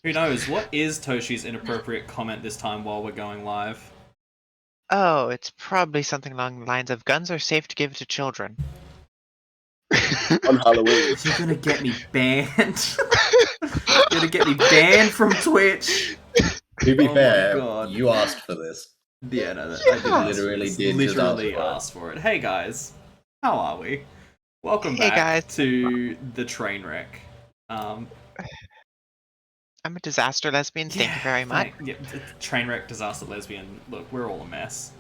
Who knows? What is Toshi's inappropriate comment this time while we're going live? Oh, it's probably something along the lines of guns are safe to give to children. On Halloween. You're gonna get me banned. You're gonna get me banned from Twitch. To be Oh my fair, God. you asked for this. Yeah, no, I did ask Literally for this. did just Literally ask for it. asked for it. Hey guys, how are we? Welcome Hey, back guys. to the train wreck. I'm a disaster lesbian. Thank you very much. Yeah, train wreck, disaster, lesbian. Look, we're all a mess.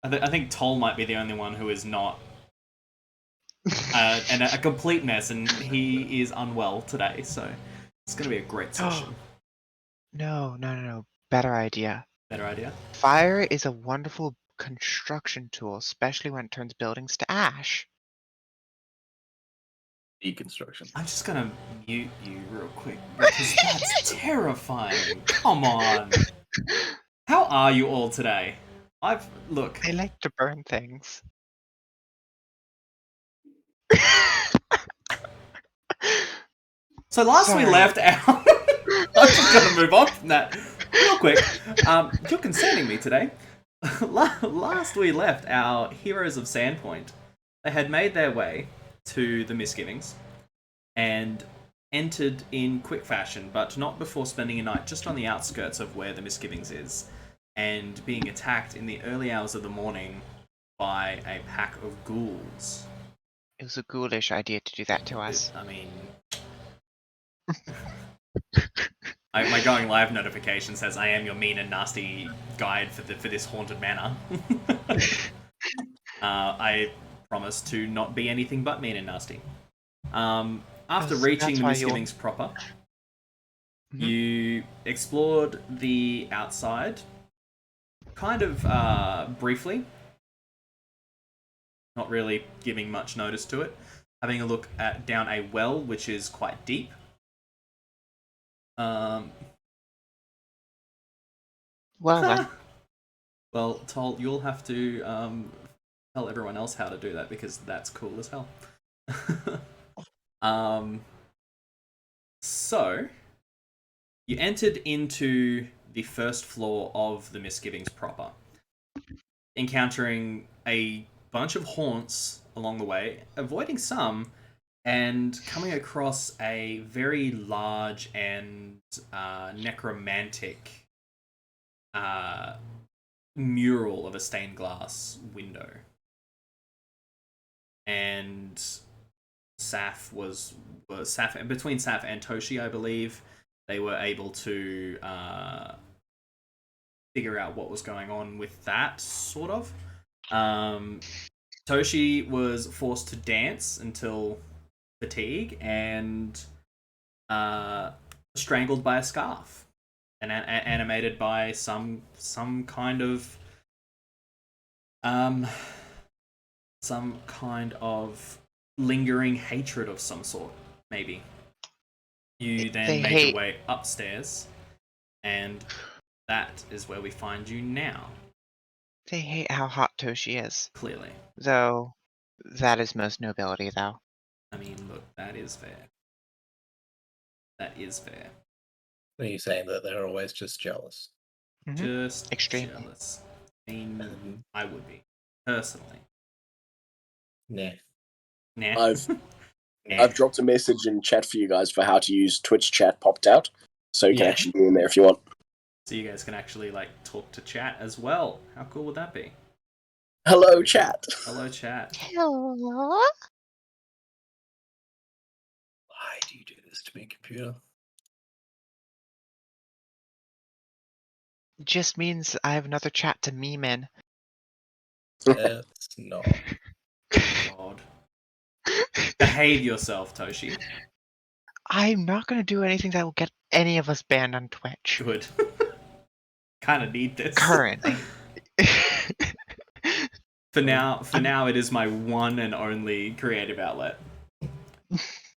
I think Toll might be the only one who is not, and a complete mess, and he is unwell today. So it's gonna be a great session. No. Better idea. Better idea. Fire is a wonderful construction tool, especially when it turns buildings to ash. Deconstruction. I'm just gonna mute you real quick because that's terrifying. Come on. How are you all today? Look. I like to burn things. So last we Sorry. left out. I'm just gonna move on from that real quick. You're concerning me today. Last we left our heroes of Sandpoint. They had made their way to the Misgivings and entered in quick fashion, but not before spending a night just on the outskirts of where the Misgivings is, and being attacked in the early hours of the morning by a pack of ghouls. It was a ghoulish idea to do that to us. I mean, my going live notification says I am your mean and nasty guide for this haunted manor. I promise to not be anything but mean and nasty. After reaching the Misgivings proper, you explored the outside, kind of briefly, not really giving much notice to it, having a look down a well which is quite deep. Well then. Well, Toll, you'll have to tell everyone else how to do that because that's cool as hell. So you entered into the first floor of the Misgivings proper, encountering a bunch of haunts along the way, avoiding some, and coming across a very large and necromantic mural of a stained glass window. And between Saf and Toshi, I believe, they were able to figure out what was going on with that, sort of. Toshi was forced to dance until fatigue and strangled by a scarf and animated by some kind of lingering hatred of some sort, maybe. You then make your way upstairs, and that is where we find you now. They hate how hot Toshi is. Clearly. Though, that is most nobility, though. I mean, look, that is fair. That is fair. Are you saying that they're always just jealous? Just extremely jealous. I mean, I would be, personally. Nah. I've dropped a message in chat for you guys for how to use Twitch chat popped out, so you can actually be in there if you want. So you guys can actually talk to chat as well. How cool would that be? Hello, chat. Hello, chat. Hello. Why do you do this to me, computer? It just means I have another chat to meme in. It's not. God. Behave yourself, Toshi. I'm not going to do anything that will get any of us banned on Twitch. Good. Kind of need this. Currently. For now, it is my one and only creative outlet.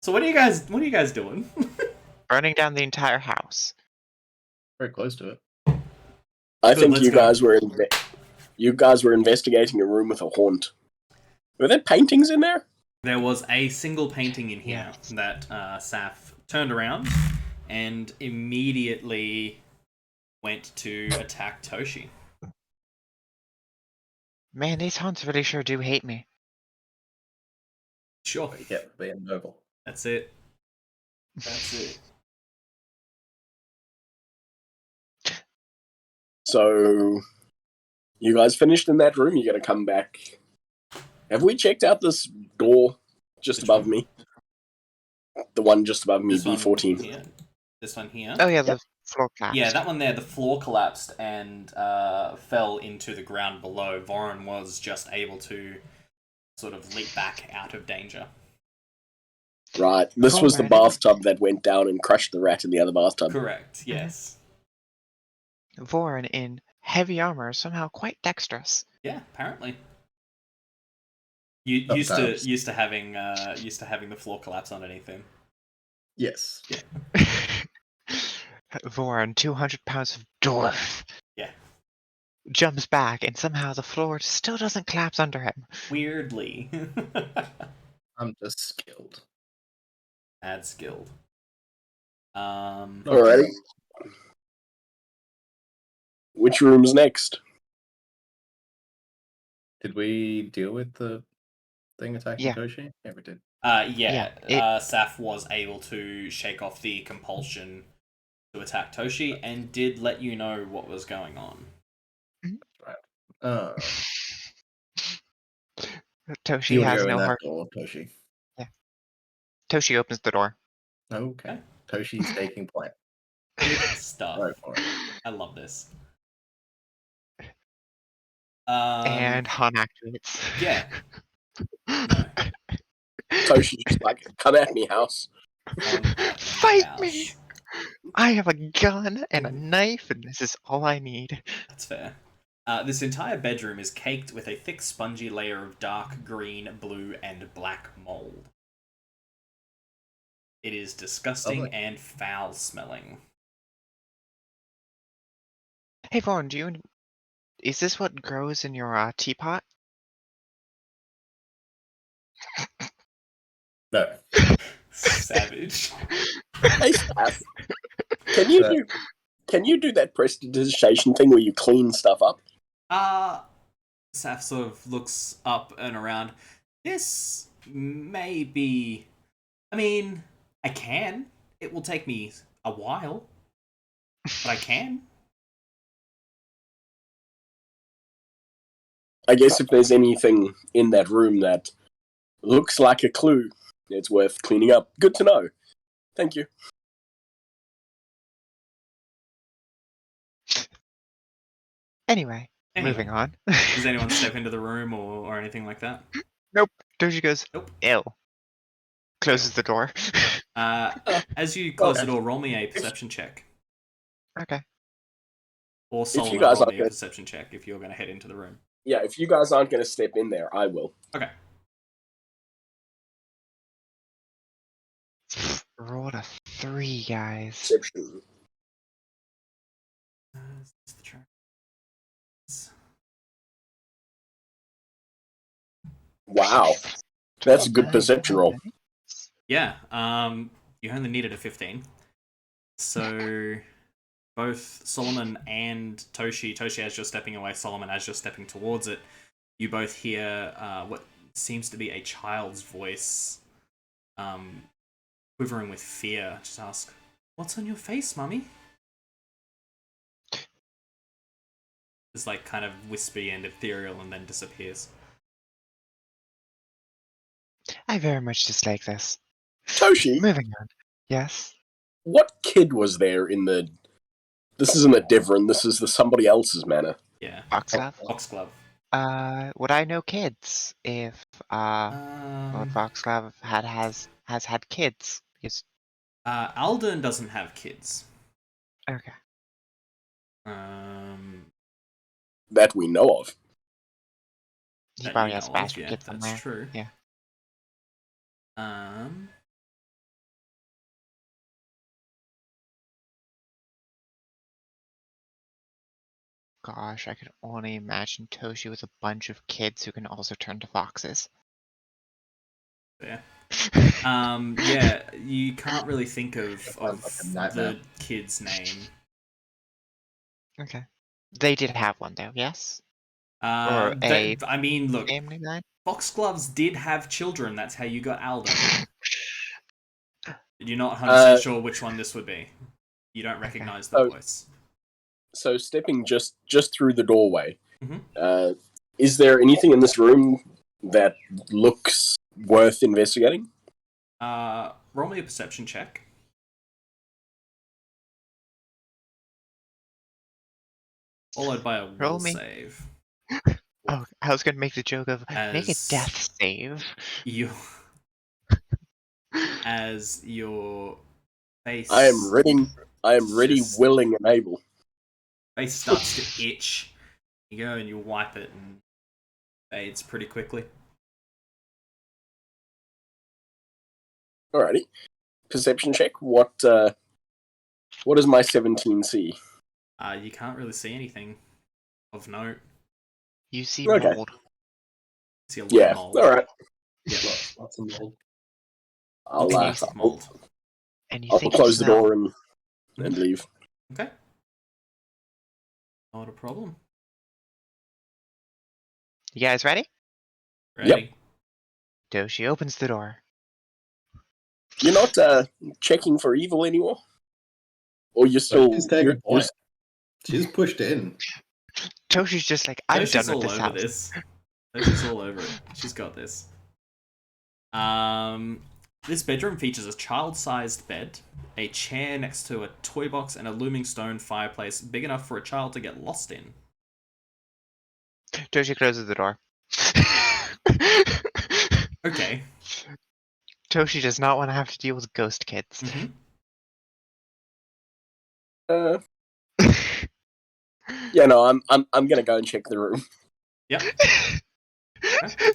So what are you guys doing? Burning down the entire house. Very close to it. I think you guys were investigating a room with a haunt. Were there paintings in there? There was a single painting in here that Saf turned around and immediately went to attack Toshi. Man, these haunts really sure do hate me. Sure. What you get for being noble. That's it. That's it. So, you guys finished in that room? You're gonna come back. Have we checked out this door just Which above one? me? The one just above me, This one B14. here. This one here. Oh yeah, the floor collapsed. Yeah, that one there, the floor collapsed and fell into the ground below. Voron was just able to sort of leap back out of danger. Right. This was the Voron. bathtub that went down and crushed the rat in the other bathtub. Correct, yes. Voron in heavy armor, somehow quite dexterous. Yeah, apparently. Used Sometimes. to having the floor collapse underneath him. Yes. Voron, 200 pounds of dwarf. Yeah. Jumps back, and somehow the floor still doesn't collapse under him. Weirdly. I'm just skilled. Add skilled. Alrighty. Which room's next? Did we deal with the thing attacking Yeah. Toshi? Yeah, we did. Yeah, it- Saf was able to shake off the compulsion to attack Toshi and did let you know what was going on. Uh, Toshi you want to has go in no that heart. door, Toshi. Toshi opens the door. Okay. Toshi's taking point. Good stuff. Go for it. I love this. And Han activates. Yeah. No. Toshi just like, come at me, house. Fight me! I have a gun and a knife, and this is all I need. That's fair. This entire bedroom is caked with a thick, spongy layer of dark green, blue, and black mold. It is disgusting Lovely. and foul-smelling. Hey, Vaughn, is this what grows in your teapot? No. Savage. Hey, Saf, can you do that prestidigitation thing where you clean stuff up? Saf sort of looks up and around. This may be... I mean, I can. It will take me a while. But I can. I guess if there's anything in that room that looks like a clue, it's worth cleaning up. Good to know. Thank you. Anyway, moving on. Does anyone step into the room or anything like that? Nope. Toshi goes, Nope. ew. Closes the door. As you close the door, roll me a perception check. Okay. Or Solomon, guys roll are me a good- perception check if you're going to head into the room. Yeah, if you guys aren't going to step in there, I will. Okay. Rolled a 3, guys. Perception. Wow. That's a good perception roll. Yeah, you only needed a 15. So both Solomon and Toshi as you're stepping away, Solomon as you're stepping towards it, you both hear what seems to be a child's voice quivering with fear. Just ask, "What's on your face, Mummy?" It's like kind of wispy and ethereal and then disappears. I very much dislike this. Toshi, Moving on. Yes? what kid was there in the... This isn't a Devon, this is the somebody else's manor. Yeah. Foxglove? Foxglove. Would I know kids if Lord Foxglove has had kids? Because Alden doesn't have kids. okay. That we know of. He That probably you has know of, bastard yeah, kids somewhere. that's true. Yeah. Gosh, I could only imagine Toshi with a bunch of kids who can also turn to foxes. Yeah. Yeah, you can't really think of Sounds like a nightmare. the kid's name. Okay. They did have one though, yes? Or a I mean, look, family line? Foxgloves did have children. That's how you got Aldo. You're not 100% Uh, sure which one this would be. You don't recognize the So- voice. So stepping just through the doorway, Mhm. is there anything in this room that looks worth investigating? Roll me a perception check. Followed by a Roll will me. save. Oh, I was gonna make the joke of make a As death save. you, as your face, I am ready, Just- willing, and able. face starts to itch. You go and you wipe it and fades pretty quickly. Alrighty. Perception check. What does my 17 see? You can't really see anything of note. You see Okay. mold. See a lot Yeah. of mold. Alright. Yeah. Lots of mold. I'll Lots of mold. And you I'll think you close the smell. door and leave. Okay. Not a problem. You guys ready? Ready? Doshi opens the door. You're not checking for evil anymore, or you're So still she's taking you're, point. She's pushed in. Toshi's just like, I'm She's done with all this over house. this. She's all over it. She's got this. This bedroom features a child-sized bed, a chair next to a toy box, and a looming stone fireplace big enough for a child to get lost in. Toshi closes the door. Okay. Toshi does not want to have to deal with ghost kids. Mhm. Yeah, no, I'm gonna go and check the room. Yep.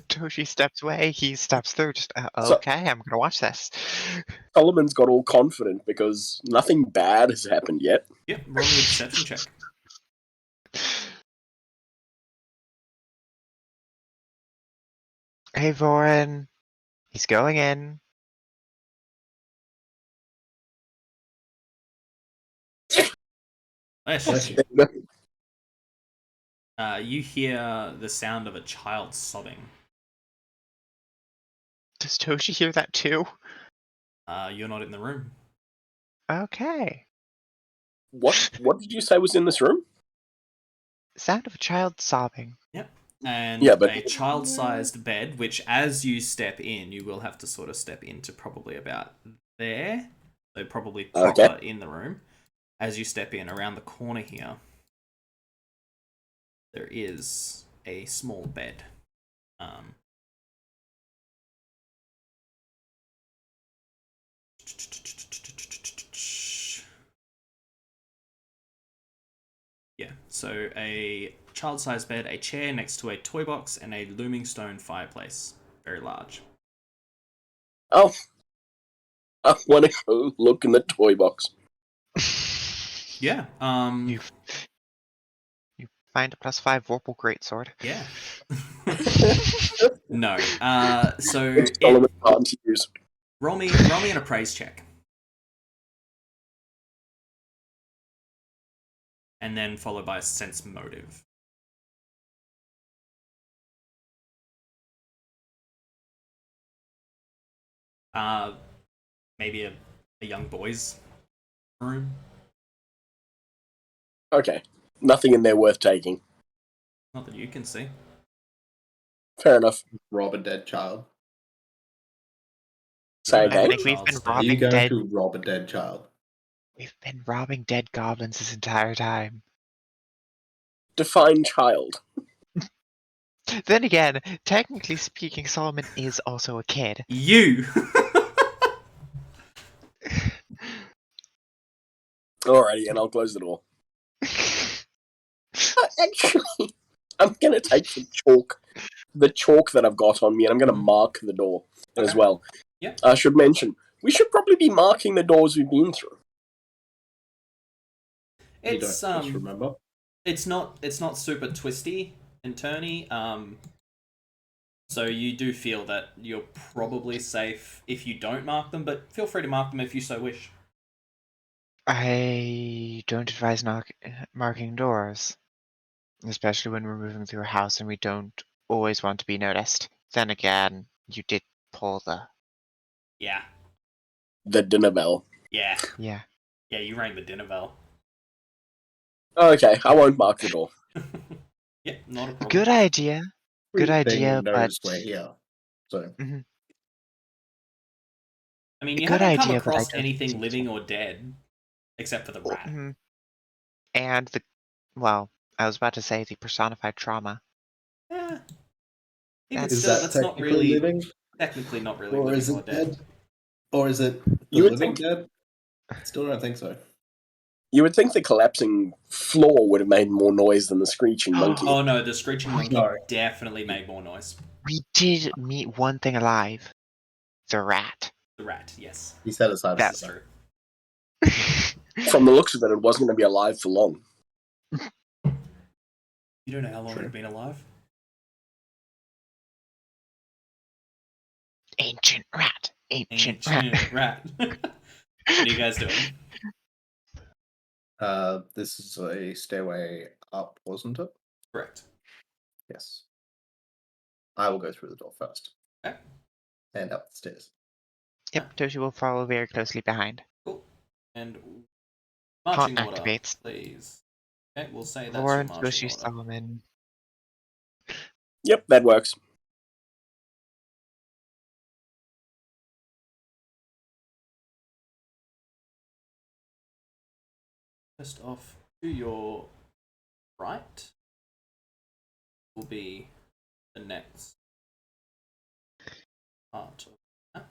Toshi steps away. He steps through. Just So- okay. I'm gonna watch this. Solomon's got all confident because nothing bad has happened yet. Yep. Roll me a perception check. Hey, Vorin. He's going in. Bless you. Bless you. You hear the sound of a child sobbing. Does Toshi hear that too? You're not in the room. Okay. What did you say was in this room? Sound of a child sobbing. And Yeah, but- a child-sized bed, which as you step in, you will have to sort of step into probably about there. So probably proper Okay. in the room. As you step in, around the corner here, there is a small bed. Yeah, so a child-sized bed, a chair next to a toy box, and a looming stone fireplace. Very large. Oh, I want to go look in the toy box. Yeah. You find a +5 Vorpal Greatsword. Yeah. No. So Solomon can't use. roll me an appraise check, and then followed by a sense motive. Maybe a young boy's room. Okay, nothing in there worth taking. Not that you can see. Fair enough. Rob a dead child. Say Yeah, again. think we've been child's Are you robbing going dead. to rob a dead child? We've been robbing dead goblins this entire time. Define child. Then again, technically speaking, Solomon is also a kid. You. Alrighty, and I'll close the door. Actually, I'm gonna take the chalk that I've got on me, and I'm gonna mark the door as Okay. well. Yeah. I should mention we should probably be marking the doors we've been through. You don't It's just remember. it's not super twisty and turny. So you do feel that you're probably safe if you don't mark them, but feel free to mark them if you so wish. I don't advise marking doors, especially when we're moving through a house and we don't always want to be noticed. Then again, you did pull the... Yeah. The dinner bell. Yeah. Yeah. Yeah, you rang the dinner bell. Okay, I won't mark the door. Yeah, not a problem. Good idea. Good Everything idea, but... knows we're here. So Mhm. I mean, you Good haven't come idea, but I across don't anything think living so. or dead, except for the rat. Mhm. And the... Well, I was about to say the personified trauma. Yeah. Even That's- is still, that that's not technically really... living? Technically not really Or is living or it dead. dead? Or is it the You would living think- dead? Still don't think so. You would think the collapsing floor would have made more noise than the screeching monkey. Oh no, the screeching monkey No. definitely made more noise. We did meet one thing alive. The rat. The rat, yes. He set aside This That- is true. From the looks of it, it wasn't going to be alive for long. You don't know how long True. it had been alive? Ancient rat. Ancient rat. Ancient rat. What are you guys doing? This is a stairway up, wasn't it? Correct. Yes. I will go through the door first. Okay. And up the stairs. Yep, Toshi will follow very closely behind. Cool. And Haunt marching order, activates. please. Okay, we'll say that's Lauren, your marching Toshi, order. Solomon. Yep, that works. First off, to your right will be the next part of the map.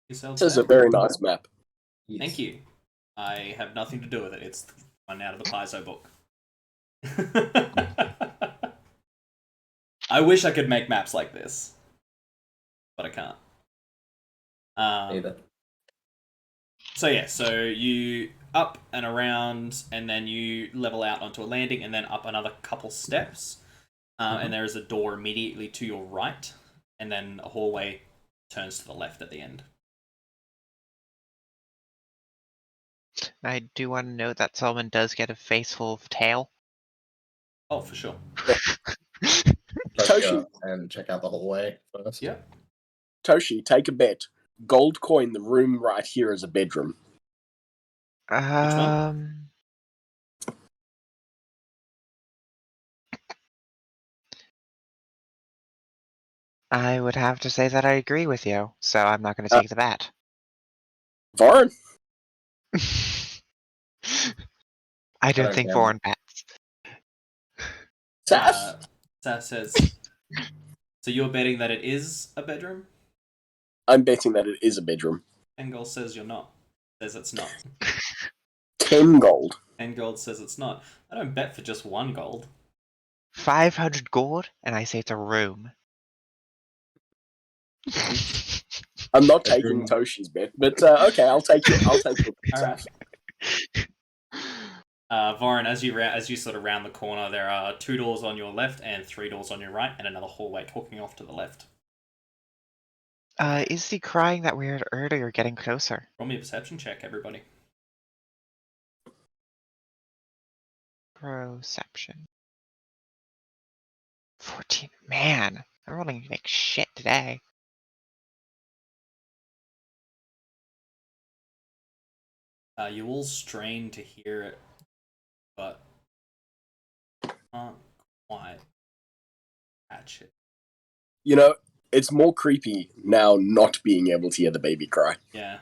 Yourselves This is a there? very nice map. Yes. Thank you. I have nothing to do with it. It's one out of the Paizo book. I wish I could make maps like this, but I can't. Either. So yeah, so you up and around, and then you level out onto a landing, and then up another couple steps, and there is a door immediately to your right, and then a hallway turns to the left at the end. I do want to note that Solomon does get a face full of tail. Oh, for sure. Let's Toshi. go and check out the hallway first. Yep. Toshi, take a bet. Gold coin the room right here as a bedroom. Um, I would have to say that I agree with you, so I'm not going to take the bet. Varn? I don't don't think gamble. Vaughn bets. Saf? Saf says, so you're betting that it is a bedroom? I'm betting that it is a bedroom. Engel says you're not. Says it's not. 10 gold. Engold says it's not. I don't bet for just 1 gold. 500 gold, and I say it's a room. I'm not Bedroom. taking Toshi's bet, but okay, I'll take it. I'll take it. Alright. Varun, as you sort of round the corner, there are 2 doors on your left and 3 doors on your right, and another hallway hooking off to the left. Is the crying that we heard earlier getting closer? Roll me a perception check, everybody. Perception. 14. Man, I'm rolling like shit today. You all strain to hear it, but can't quite catch it. You know, it's more creepy now not being able to hear the baby cry. Yeah,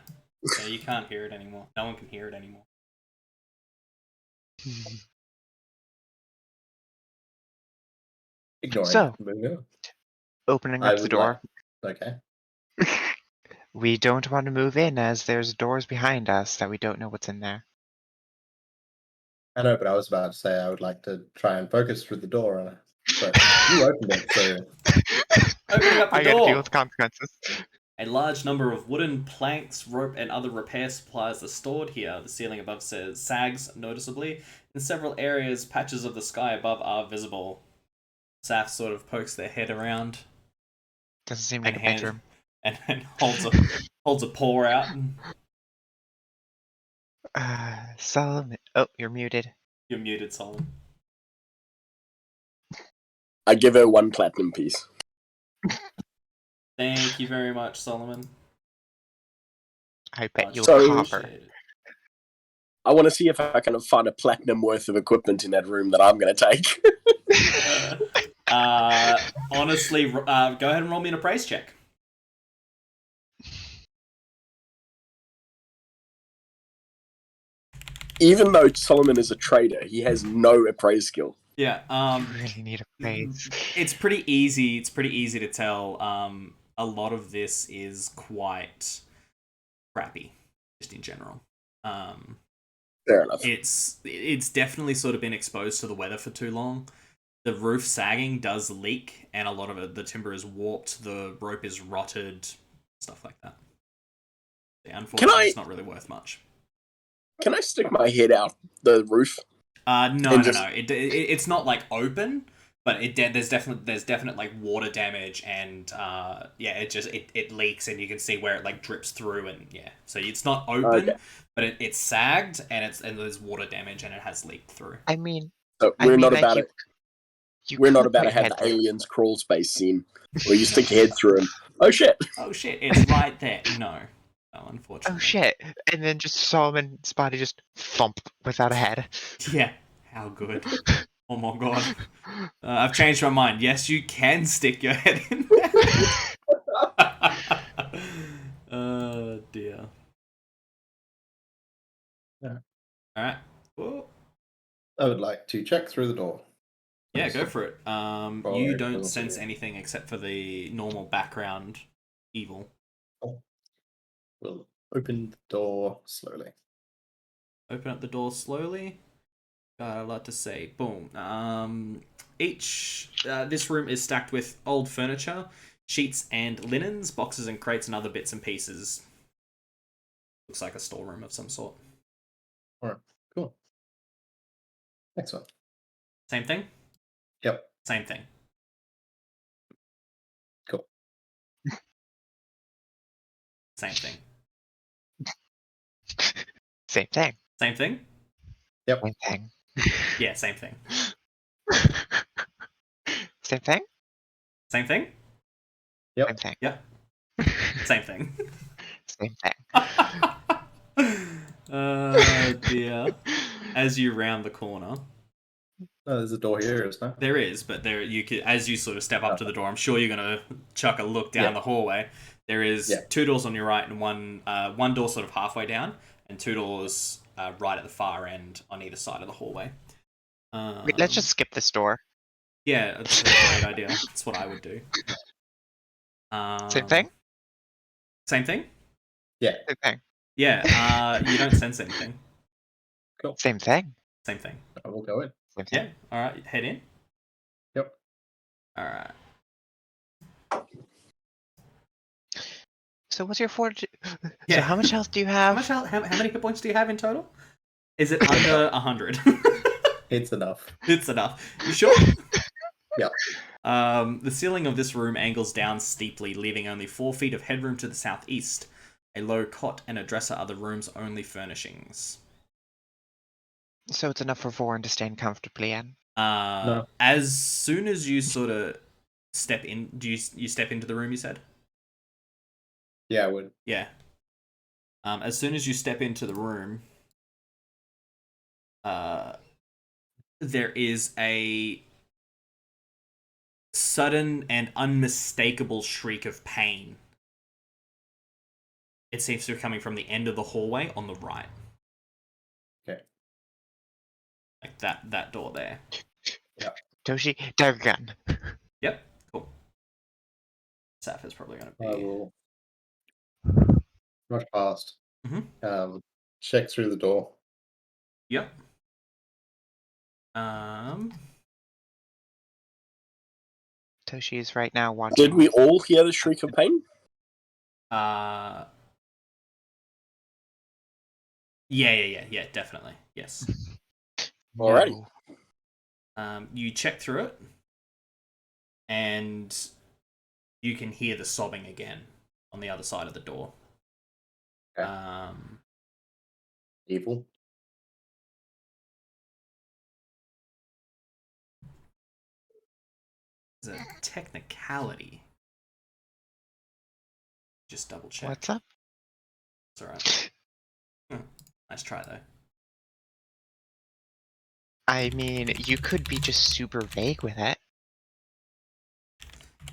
you can't hear it anymore. No one can hear it anymore. Ignoring So, it. Moving on. opening I up the would door. Okay. We don't want to move in as there's doors behind us that we don't know what's in there. I know, but I was about to say I would like to try and focus through the door, but you opened it, so Opening up the I gotta door! deal with consequences. A large number of wooden planks, rope, and other repair supplies are stored here. The ceiling above says sags noticeably, and In several areas, patches of the sky above are visible. Saf sort of pokes their head around. Doesn't seem like a bedroom. And holds a paw out. Solomon. Oh, you're muted. You're muted, Solomon. I give her 1 platinum piece. Thank you very much, Solomon. I bet you So- a copper. I want to see if I can find a platinum worth of equipment in that room that I'm going to take. Honestly, go ahead and roll me an appraise check. Even though Solomon is a trader, he has no appraise skill. Yeah. You really need a praise. It's pretty easy. It's pretty easy to tell. A lot of this is quite crappy, just in general. Fair enough. It's definitely sort of been exposed to the weather for too long. The roof sagging does leak, and a lot of the timber is warped. The rope is rotted, stuff like that. Yeah, unfortunately, it's not really worth much. Can I stick my head out the roof? No. It's not like open, but there's definite like water damage, and it leaks, and you can see where it like drips through, and yeah. So it's not open, but it's sagged, and there's water damage, and it has leaked through. I mean, So we're not like, about it. We're not about to have the aliens crawl space scene where you stick your head through and oh shit, it's right there. No, unfortunately. Oh shit! And then just Solomon's body just thump without a head. Yeah, how good. Oh my god. I've changed my mind. Yes, you can stick your head in there. Oh dear. Yeah. Alright. Well, I would like to check through the door. yeah, go for it. You Alright, don't cool. sense anything except for the normal background evil. We'll open the door slowly. Open up the door slowly. Got a lot to say. Boom. This room is stacked with old furniture, sheets and linens, boxes and crates, and other bits and pieces. Looks like a storeroom of some sort. Alright, cool. Next one. Same thing? Yep. Same thing. Cool. Same thing. Same thing. Same thing? Yep. Same thing. Yeah, same thing. Same thing. Same thing? Yep. Same thing. Yeah. Same thing. Same thing. Oh dear. As you round the corner. Oh, there's a door here, isn't there? There is, but you could, as you sort of step up to the door, I'm sure you're gonna chuck a look down the hallway. There is 2 doors on your right and one door sort of halfway down, and 2 doors right at the far end on either side of the hallway. Wait, let's just skip this door. Yeah, that's a great idea. That's what I would do. Same thing. Same thing? Yeah. Same thing. Yeah, you don't sense anything. Cool. Same thing. Same thing. I will go in. Same thing. Yeah, alright, head in. Yep. Alright. So what's your fortitude? Yeah. So how much health do you have? How many hit points do you have in total? Is it under 100? It's enough. It's enough. You sure? Yeah. The ceiling of this room angles down steeply, leaving only 4 feet of headroom to the southeast. A low cot and a dresser are the room's only furnishings. So it's enough for Voran to stand comfortably in. No. As soon as you sort of step in, do you step into the room, you said? Yeah, I would. Yeah. As soon as you step into the room, there is a sudden and unmistakable shriek of pain. It seems to be coming from the end of the hallway on the right. Okay. Like that door there. Yeah. Toshi, dagger gun. Yep, cool. Saf is probably going to be... I will rush past. Mhm. Check through the door. Yep. Toshi is right now watching. Did we all hear the shriek of pain? Yeah, definitely. Yes. Alrighty. You check through it, and you can hear the sobbing again on the other side of the door. Okay. Evil. There's a technicality. Just double check. What's up? It's alright. Nice try, though. I mean, you could be just super vague with it.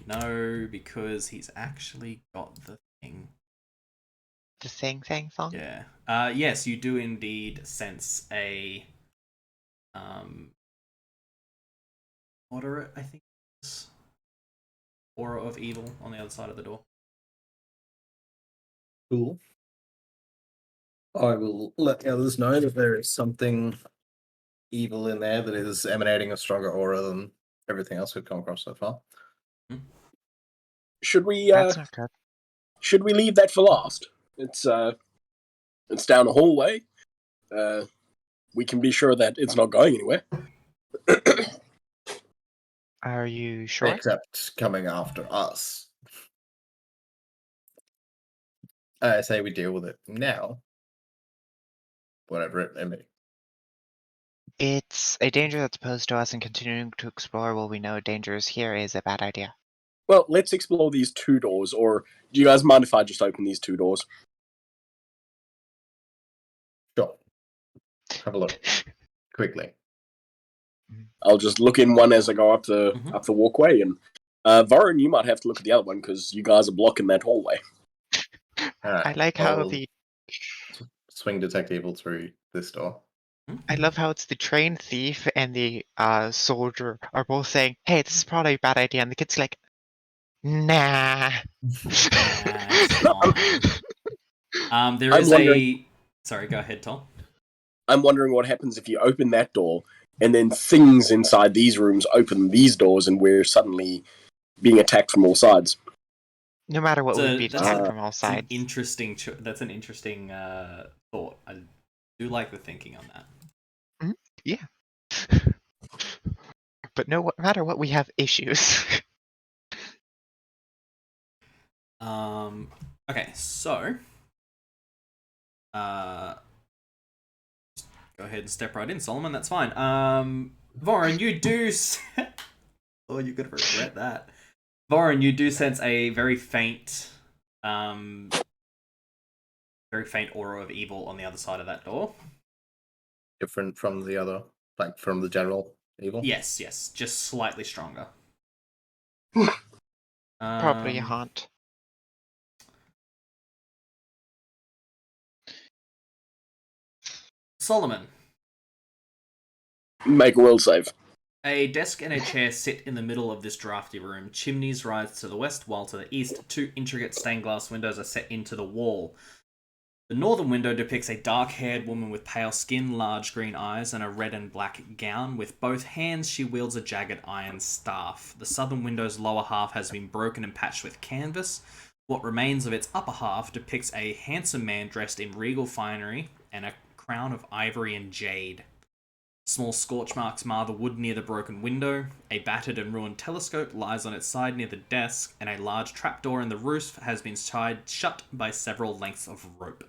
No, because he's actually got the thing. The thing song? Yeah. Yes, you do indeed sense a moderate, I think, aura of evil on the other side of the door. Cool. I will let the others know that there is something evil in there that is emanating a stronger aura than everything else we've come across so far. Should we That's not good. should we leave that for last? It's down the hallway. We can be sure that it's not going anywhere. Are you sure? Except coming after us. I say we deal with it now. Whatever it may be. It's a danger that's posed to us, and continuing to explore while we know danger is here is a bad idea. Well, let's explore these two doors, or do you guys mind if I just open these two doors? Sure. Have a look. Quickly. I'll just look in one as I go up the Mhm. up the walkway, and Varun, you might have to look at the other one because you guys are blocking that hallway. I like how I'll swing detect evil through this door. I love how it's the trained thief and the soldier are both saying, "Hey, this is probably a bad idea," and the kid's like, "Nah." It's fine. There I'm is wondering- Sorry, go ahead, Tom. I'm wondering what happens if you open that door, and then things inside these rooms open these doors, and we're suddenly being attacked from all sides. No matter what, So we'd be that's attacked from all It's an sides. interesting. That's an interesting thought. I do like the thinking on that. Yeah. But no matter what, we have issues. Okay, so just go ahead and step right in, Solomon. That's fine. Vorin, you do. Oh, you're gonna regret that. Vorin, you do sense a very faint aura of evil on the other side of that door. Different from the other, like from the general evil? Yes, just slightly stronger. Probably a haunt. Solomon. Make a will save. A desk and a chair sit in the middle of this drafty room. Chimneys rise to the west, while to the east, two intricate stained glass windows are set into the wall. The northern window depicts a dark-haired woman with pale skin, large green eyes, and a red and black gown. With both hands, she wields a jagged iron staff. The southern window's lower half has been broken and patched with canvas. What remains of its upper half depicts a handsome man dressed in regal finery and a crown of ivory and jade. Small scorch marks mar the wood near the broken window. A battered and ruined telescope lies on its side near the desk, and a large trapdoor in the roof has been tied shut by several lengths of rope.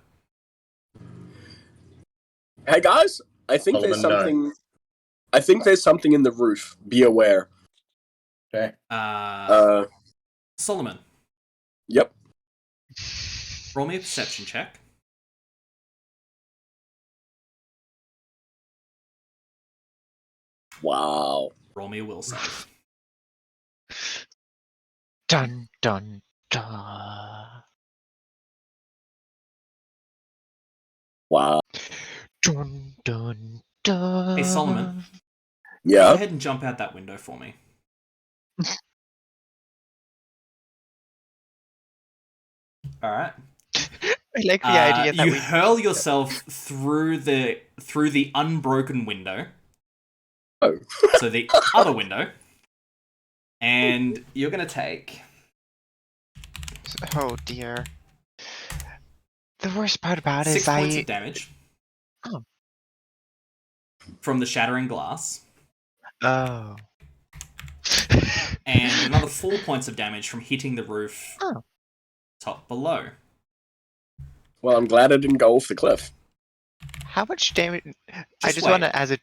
Hey guys, I think there's Solomon, no. something. I think there's something in the roof. Be aware. Okay. Solomon, Yep. roll me a perception check. Wow. Roll me a will save. Dun dun dun. Wow. Dun dun dun. Hey, Solomon. Go Yeah. ahead and jump out that window for me. Alright. I like the idea that you we hurl yourself through the unbroken window. Oh. So the other window. And you're gonna take... Oh dear. The worst part about it 6 is points of damage. Oh. from the shattering glass, Oh. and another 4 points of damage from hitting the roof Oh. top below. Well, I'm glad I didn't go off the cliff. How much damage? I just wait. want to, as a.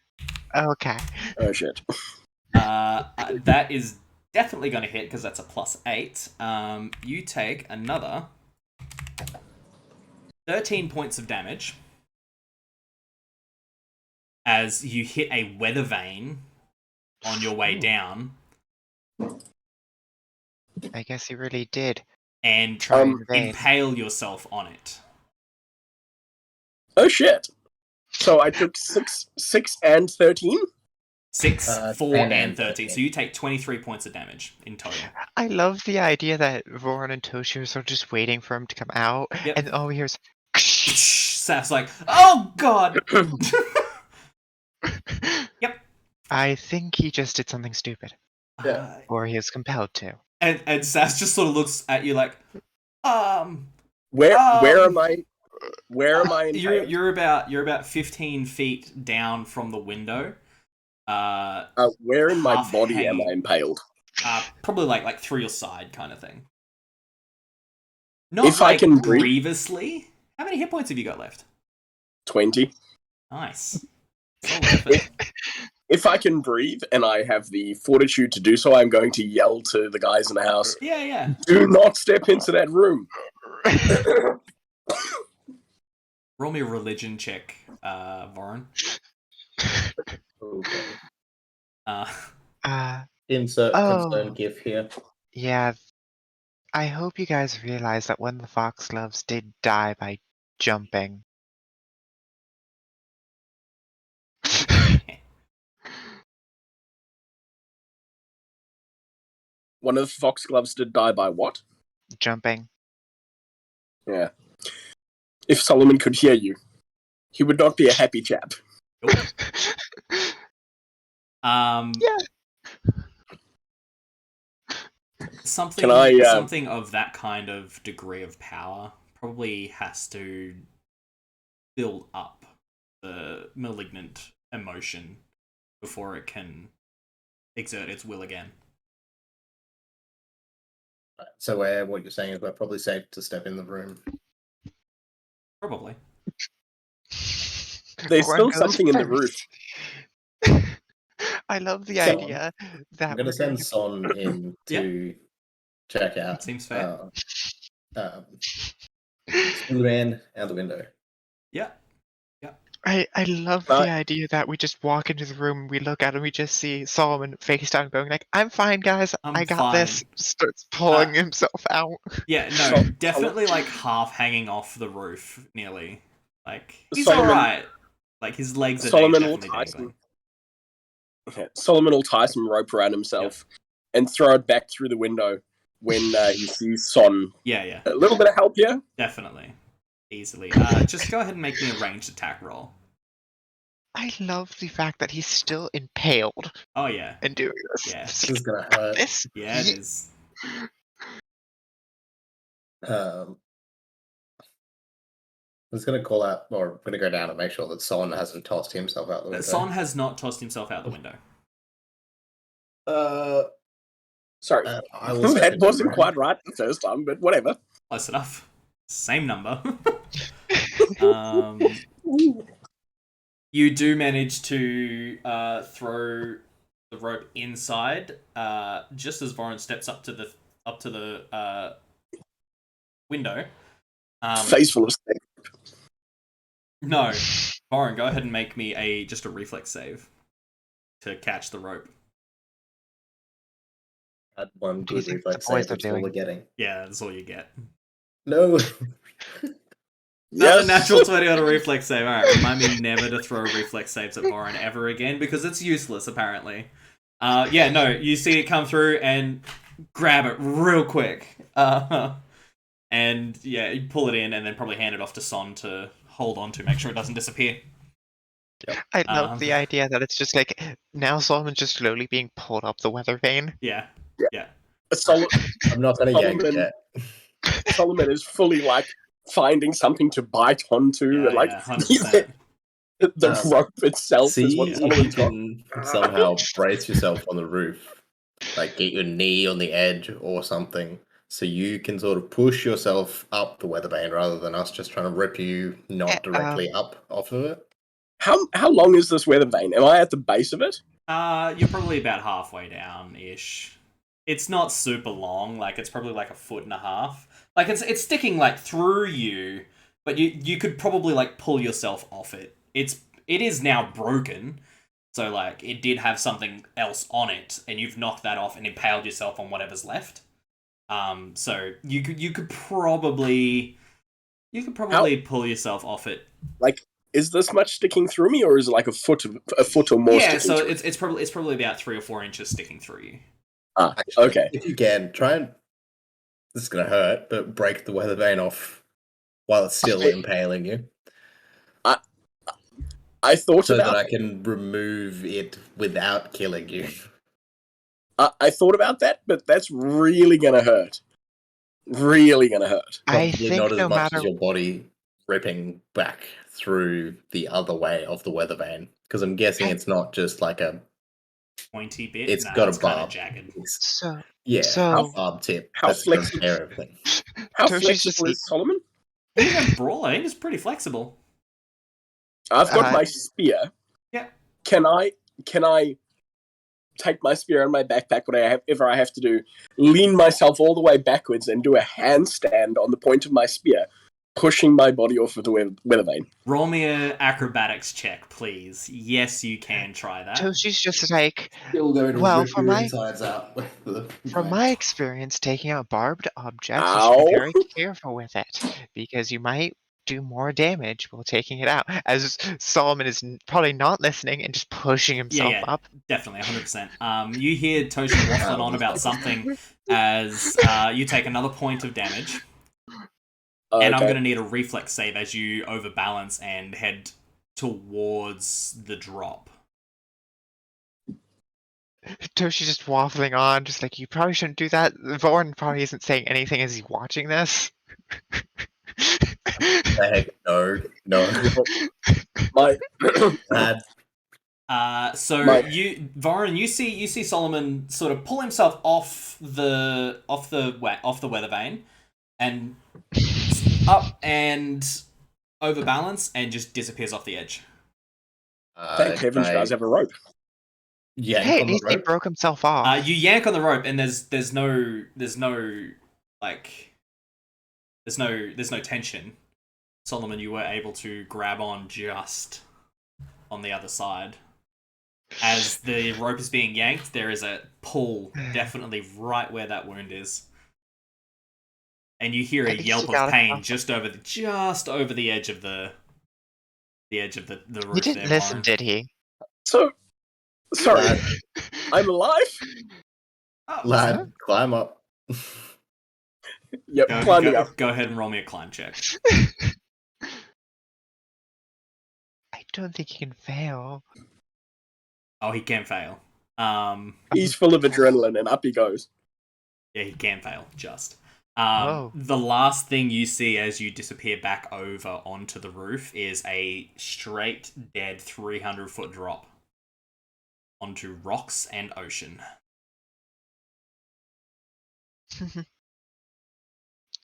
Oh, okay. Oh shit. That is definitely going to hit because that's a +8. You take another 13 points of damage as you hit a weather vane on your way down. I guess he really did. And Try in vain. impale yourself on it. Oh shit. So I took 6 and 13? 6, 4, 10 and 13. So you take 23 points of damage in total. I love the idea that Voron and Toshio are just waiting for him to come out, Yep. and all we hear is. Saf's like, oh god! Yep. I think he just did something stupid. Yeah. Or he is compelled to. And Saf just sort of looks at you like, Where am I? Where am I? You're about 15 feet down from the window. Where in my half body am hanging. I impaled? Probably like through your side kind of thing. Not If like I can breathe. grievously. How many hit points have you got left? 20. Nice. Solid effort. If I can breathe and I have the fortitude to do so, I'm going to yell to the guys in the house, Yeah. do not step into that room. Roll me a religion check, Voron. Okay. Insert concern gif here. Yeah. I hope you guys realize that one of the foxgloves did die by jumping. One of the foxgloves did die by what? Jumping. Yeah. If Solomon could hear you, he would not be a happy chap. Yeah. Something of that kind of degree of power probably has to build up the malignant emotion before it can exert its will again. So what you're saying is we're probably safe to step in the room. Probably. There's Voron still goes something in the first. roof. I love the So, idea that I'm going to send Son in to check out. Seems fair. Spider-Man out the window. Yeah. I love the idea that we just walk into the room and we look at him, we just see Solomon face down going like, I'm fine guys, I got this. Starts pulling himself out. Yeah, no, definitely like half hanging off the roof nearly. Like he's Solomon- alright. Like his legs are Solomon will definitely tie dangling. Solomon will tie some rope around himself and throw it back through the window when he sees Son. Yeah. A little bit of help here? Definitely. Easily. Just go ahead and make me a ranged attack roll. I love the fact that he's still impaled Oh yeah. and doing this. Yeah. This is going to hurt. This? Yeah, it is. I'm just going to call out, or I'm going to go down and make sure that Son hasn't tossed himself out the window. Son has not tossed himself out the window. Sorry. I will step That into the wasn't room. quite right the first time, but whatever. Close enough. Same number. You do manage to throw the rope inside, just as Voron steps up to the window. Face full of snake. No, Voron, go ahead and make me just a reflex save to catch the rope. That one Do you good think the reflex boys save, are that's all doing? we're getting. Yeah, that's all you get. No. Another natural 20 on a reflex save. Alright, remind me never to throw reflex saves at Voron ever again, because it's useless, apparently. Yeah, no, you see it come through and grab it real quick. And yeah, you pull it in and then probably hand it off to Son to hold on to, make sure it doesn't disappear. I love the idea that it's just like, now Solomon's just slowly being pulled up the weather vane. Yeah. I'm not going to yank it yet. Solomon is fully like finding something to bite onto. Yeah, and like 100%. The rope itself is See what if Solomon's you got. can somehow brace yourself on the roof, like get your knee on the edge or something, so you can sort of push yourself up the weather vane rather than us just trying to rip you not directly up off of it. How long is this weather vane? Am I at the base of it? You're probably about halfway down-ish. It's not super long, like it's probably like 1.5 feet. Like it's sticking like through you, but you could probably like pull yourself off it. It is now broken, so like it did have something else on it, and you've knocked that off and impaled yourself on whatever's left. So you could probably pull yourself off it. Like, is this much sticking through me, or is it like a foot or more? Yeah, sticking so through? it's probably about 3 or 4 inches sticking through you. Actually, Okay. if you can, try and... This is going to hurt, but break the weather vane off while it's still impaling you. I thought so about that I can remove it without killing you. I thought about that, but that's really gonna hurt. Really gonna hurt. I Probably think not as no much matter as your body ripping back through the other way of the weather vane. Because I'm guessing it's not just like a... Pointy bit? It's Nah, got it's a kind of barb. jagged. so A barb tip. how That's going to flexible- tear everything. How Toshi's just flexible is Solomon? Being a brawler is pretty flexible. I've got my spear. Yeah. Can I take my spear and my backpack, whatever I have to do, lean myself all the way backwards and do a handstand on the point of my spear, pushing my body off of the weather vane? Roll me an acrobatics check, please. Yes, you can try that. Toshi's just like, Still going to well, rip your insides out. from my experience taking out barbed objects, you Ow. should be very careful with it because you might do more damage while taking it out. As Solomon is probably not listening and just pushing himself up. Definitely, 100%. You hear Toshi waffling on about something as you take another point of damage. Okay. And I'm going to need a reflex save as you overbalance and head towards the drop. Toshi's just waffling on, just like, you probably shouldn't do that. Vorn probably isn't saying anything as he's watching this. Heck, no. My Vorin, you see Solomon sort of pull himself off the weather vane and up and overbalance and just disappears off the edge. thank heavens, you guys have a rope. Hey, at least he broke himself off. You yank on the rope and there's no tension. Solomon, you were able to grab on just on the other side. As the rope is being yanked, there is a pull definitely right where that wound is. And you hear a yelp of pain just over the edge of the roof. He didn't listen, did he? So, sorry, I'm alive? Lad, climb up. Yep, climbing up. Go ahead and roll me a climb check. I don't think he can fail. Oh, he can fail. He's full of adrenaline, and up he goes. Yeah, he can fail, just. The last thing you see as you disappear back over onto the roof is a straight, dead 300-foot drop onto rocks and ocean.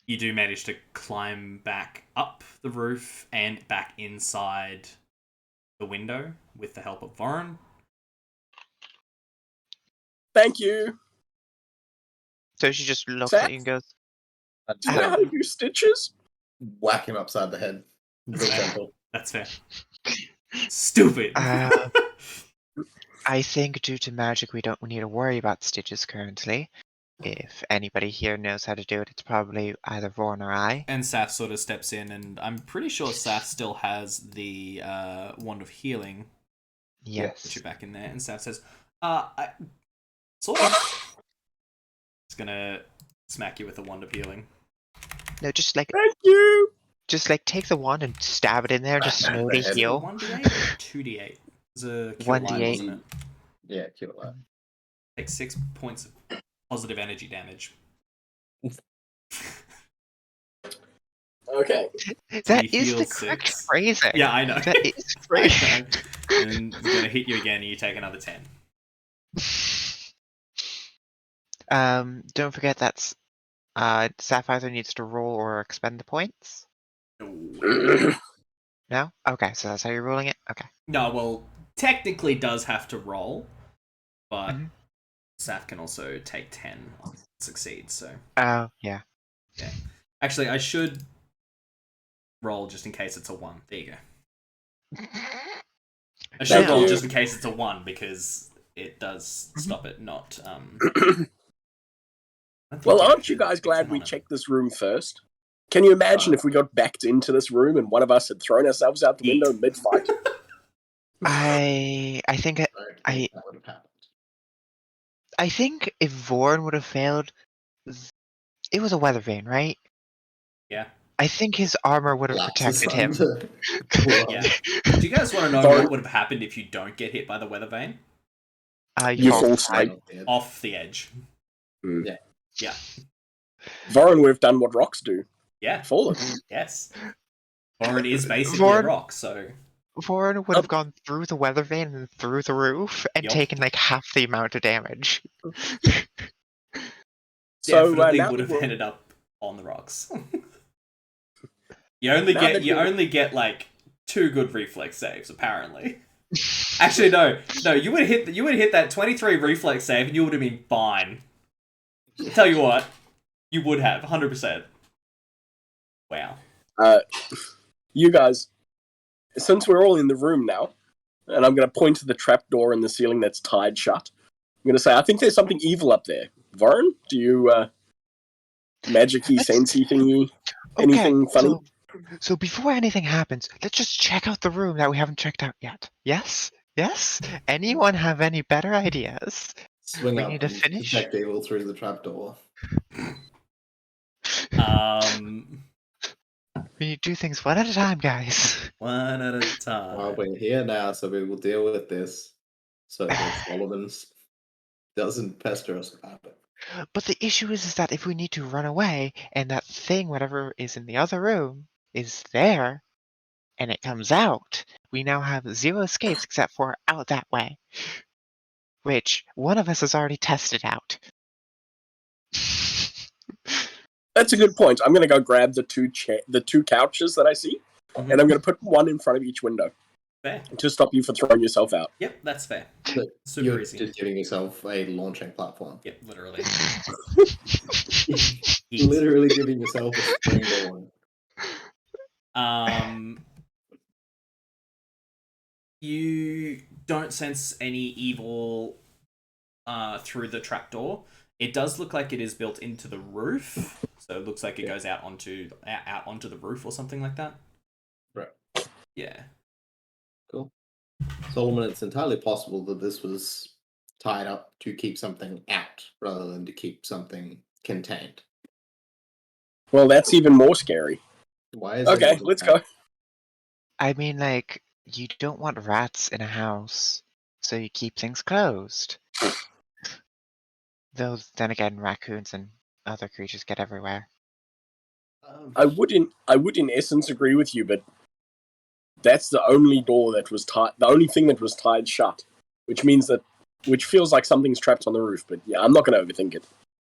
You do manage to climb back up the roof and back inside the window with the help of Vorin. Thank you. So she just looks at you and goes, do you know how to do stitches? Whack him upside the head. That's fair. Stupid. I think due to magic, we don't need to worry about stitches currently. If anybody here knows how to do it, it's probably either Vorn or I. And Saf sort of steps in, and I'm pretty sure Saf still has the Wand of Healing. Yes. Put you back in there. And Saf says, sort of. It's gonna smack you with the Wand of Healing. No, just like... Thank you! Just like take the wand and stab it in there and just slowly heal. 1d8 or 2d8? It's a 1d8. Wasn't it? Yeah, kill light. Take 6 points of positive energy damage. Okay. That he is the heals correct 6. phrasing. Yeah, I know. That is I phrasing. know. And he's gonna hit you again, and you take another 10. Don't forget that's Sapphire either needs to roll or expend the points. No? Okay, so that's how you're ruling it? Okay. No, well, technically does have to roll, but Mhm. Saf can also take 10 on succeed, so. Oh, yeah. Yeah. Actually, I should roll just in case it's a 1. There you go. I should Thank roll you. just in case it's a 1 because it does stop it not. Well, aren't you guys glad we checked this room first? Can you imagine if we got backed into this room and one of us had thrown ourselves out the window mid-fight? I think I think that would have happened. I think if Vorn would have failed, it was a weather vane, right? Yeah. I think his armor would have Lapses protected him. Yeah. Do you guys want to know Sorry. what would have happened if you don't get hit by the weather vane? You fall fall straight. straight. Off the edge. Mm. Yeah. Voron would have done what rocks do. Yeah. Fallen. Yes. Warren is basically a rock, so. Vorn would have gone through the weather vane and through the roof and Yup. taken like half the amount of damage. So Definitely now would that have ended up on the rocks. you only get like 2 good reflex saves, apparently. Actually, no, you would have hit that 23 reflex save and you would have been fine. I'll tell you what, you would have 100%. Wow. you guys, since we're all in the room now, and I'm going to point to the trapdoor in the ceiling that's tied shut, I'm going to say, I think there's something evil up there. Varn, do you magic-y, sensey thingy, anything funny? So before anything happens, let's just check out the room that we haven't checked out yet. Yes? Yes? Anyone have any better ideas? Swing We up need to and finish. detect evil through the trapdoor. We need to do things one at a time, guys. One at a time. Well, we're here now, so we will deal with this. So that Solomon doesn't pester us about it. But the issue is that if we need to run away and that thing, whatever is in the other room, is there, and it comes out, we now have 0 escapes except for out that way, which one of us has already tested out. That's a good point. I'm going to go grab the two couches that I see, Mhm. and I'm going to put one in front of each window. Fair. To stop you from throwing yourself out. Yep, that's fair. But Super you're easy. just giving yourself a launching platform. Yep, literally. Literally giving yourself a springboard. You don't sense any evil through the trapdoor. It does look like it is built into the roof, so it looks like it goes out onto the roof or something like that. Right. Yeah. Cool. Solomon, it's entirely possible that this was tied up to keep something out rather than to keep something contained. Well, that's even more scary. Why is Okay, let's go. I mean, like, you don't want rats in a house, so you keep things closed. Though, then again, raccoons and other creatures get everywhere. I would in essence agree with you, but that's the only door that was tied. The only thing that was tied shut, which feels like something's trapped on the roof. But yeah, I'm not going to overthink it.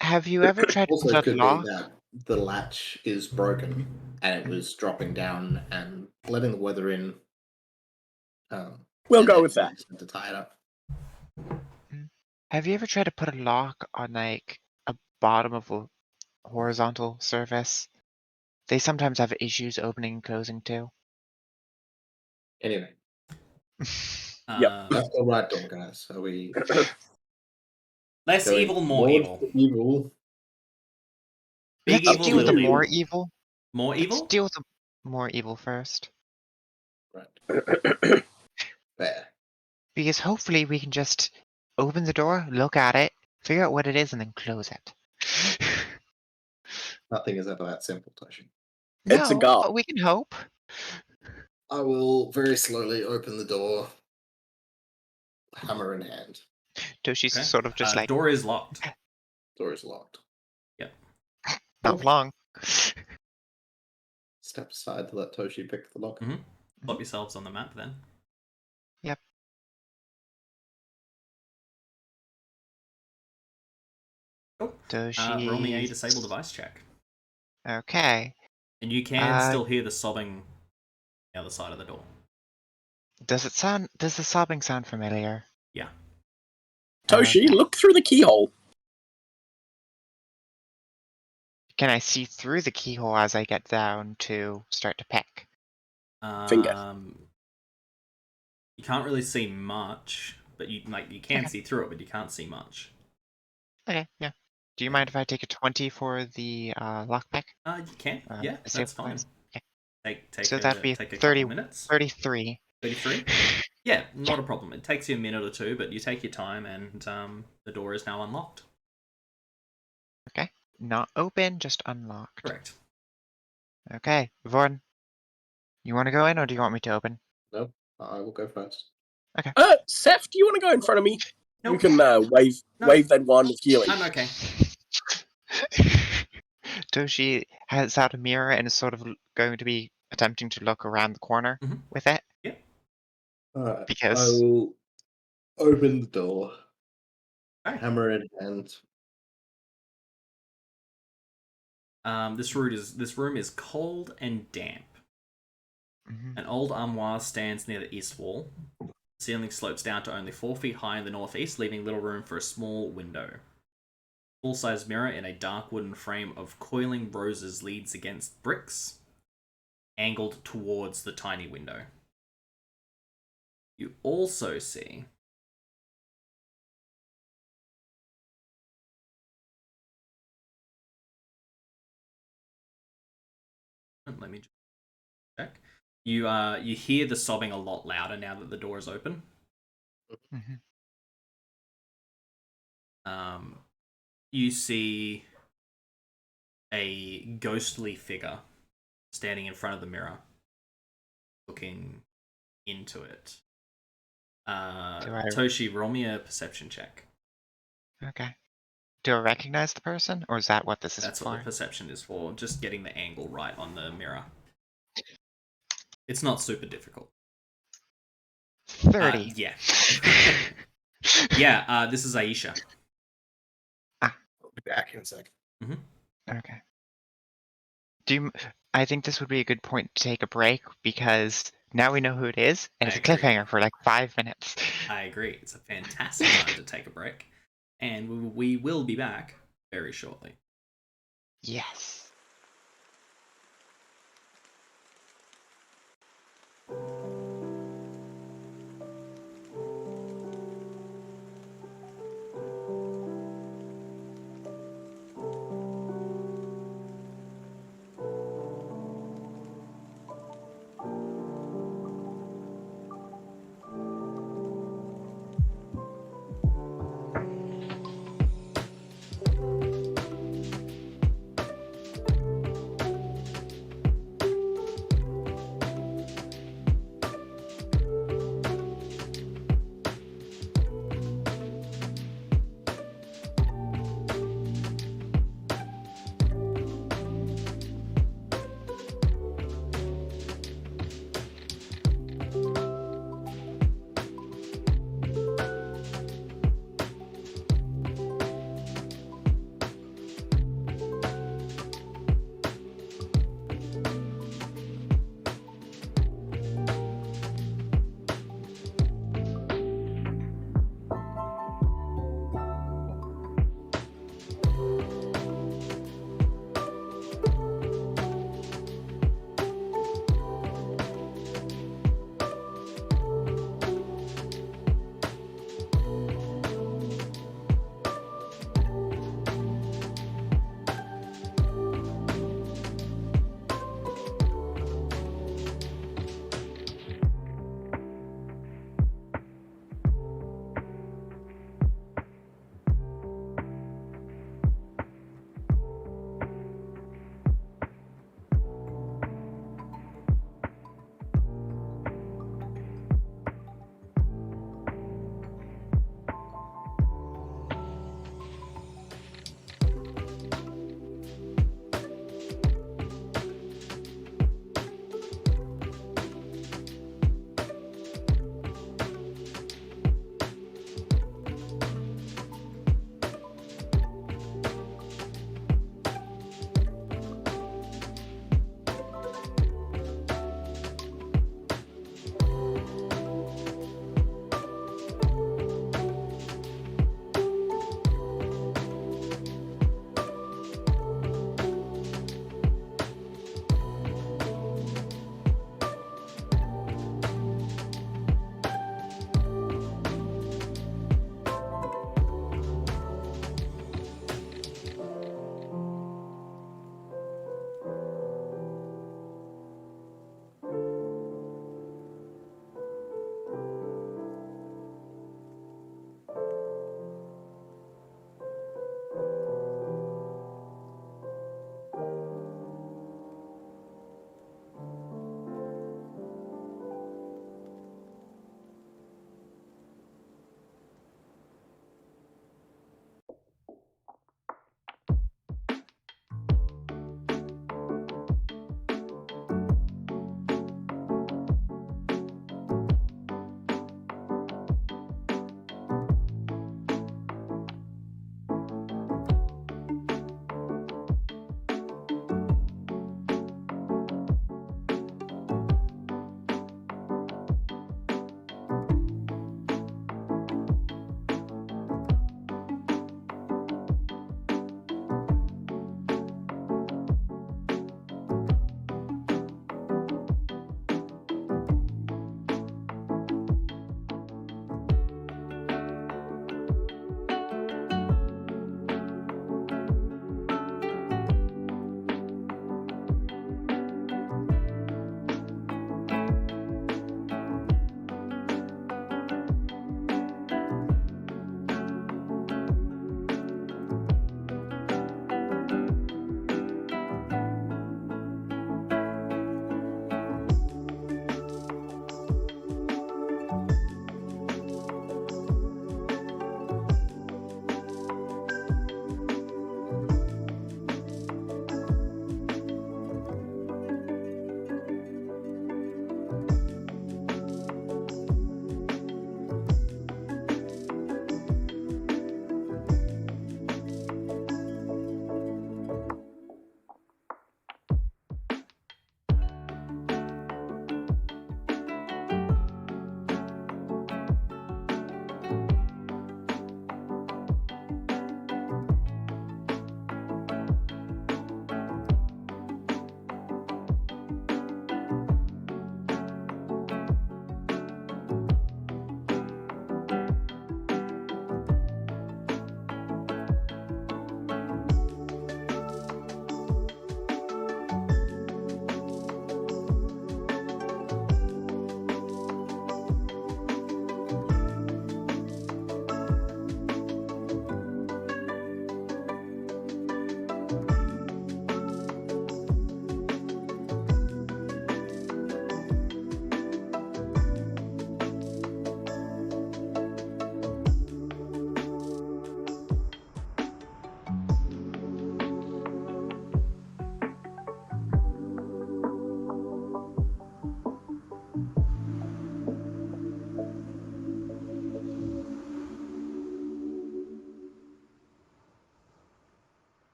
Have you ever tried to Also, put it could lock? be that the latch is broken and it was dropping down and letting the weather in. We'll go with that. To tie it up. Have you ever tried to put a lock on like a bottom of a horizontal surface? They sometimes have issues opening and closing too. Anyway, Yep. that's the right door, guys. Are we Less going evil, more towards evil. Evil. Big Let's evil, deal with the little more evil. evil. More evil? Let's deal with the more evil first. Right. Fair. Because hopefully we can just open the door, look at it, figure out what it is, and then close it. Nothing is ever that simple, Toshi. It's a No, guard. but we can hope. I will very slowly open the door, hammer in hand. Toshi's Okay. sort of just like, Door is locked. Door is locked. not long. step aside to let Toshi pick the lock. Mm-hmm. Plop yourselves on the map then. Yep. Cool. Toshi. Roll me a disable device check. Okay. And you can still hear the sobbing on the other side of the door. Does the sobbing sound familiar? Yeah. Toshi, Okay. look through the keyhole. Can I see through the keyhole as I get down to start to pick? Finger. You can't really see much, but you can Okay. see through it, but you can't see much. Okay, yeah. Do you mind if I take a 20 for the lockpick? You can. Yeah, Disable that's fine. device? Okay. Take So that'd be take a 30, couple minutes. 33. 33? Yeah, not a problem. It takes you a minute or two, but you take your time, and the door is now unlocked. Okay. Not open, just unlocked. Correct. Okay, Vaughn. You want to go in, or do you want me to open? No, I will go first. Seth, do you want to go in front of me? Nope. You can wave that wand of healing. I'm okay. Toshi has out a mirror and is sort of going to be attempting to look around the corner Mhm. with it. Yep. Alright, Because- I will open the door, Okay. hammer in hand. This room is cold and damp. Mhm. An old armoire stands near the east wall. The ceiling slopes down to only 4 feet high in the northeast, leaving little room for a small window. Full-size mirror in a dark wooden frame of coiling roses leads against bricks, angled towards the tiny window. You also see let me just check. You hear the sobbing a lot louder now that the door is open. Mhm. You see a ghostly figure standing in front of the mirror, looking into it. Toshi, roll me a perception check. Okay. Do I recognize the person, or is that what this is That's for? what the perception is for, just getting the angle right on the mirror. It's not super difficult. 30. Yeah. Yeah, this is Aisha. I'll be back in a sec. Okay. I think this would be a good point to take a break, because now we know who it is, and it's a agree. cliffhanger for like 5 minutes. I agree. It's a fantastic time to take a break. And we will be back very shortly. Yes.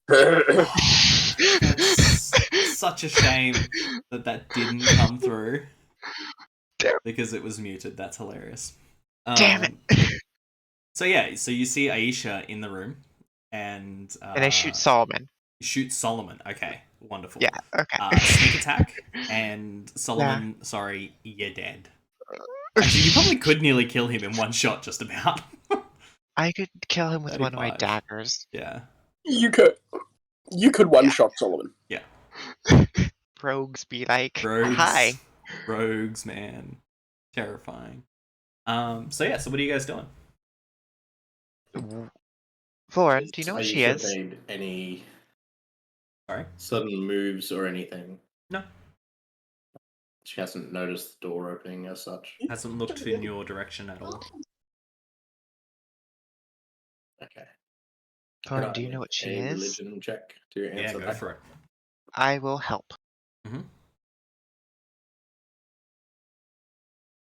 That's such a shame that didn't come through Damn. because it was muted. That's hilarious. Damn it. So yeah, so you see Aisha in the room, and And I shoot Solomon. you shoot Solomon. Okay, wonderful. Yeah, okay. Sneak attack, and Solomon. Sorry, you're dead. Actually, you probably could nearly kill him in one shot, just about. I could kill him with one of my 35. daggers. Yeah. You could one-shot Solomon. Yeah. Rogues be like, Rogues. hi. Rogues, man. Terrifying. So yeah, so what are you guys doing? Lauren, do you know what she Aisha is? made any Sorry? sudden moves or anything? No. She hasn't noticed the door opening as such. Hasn't looked in your direction at all. Okay. Lauren, Can I do you know make what she a is? religion check to answer Yeah, go that? for it. I will help.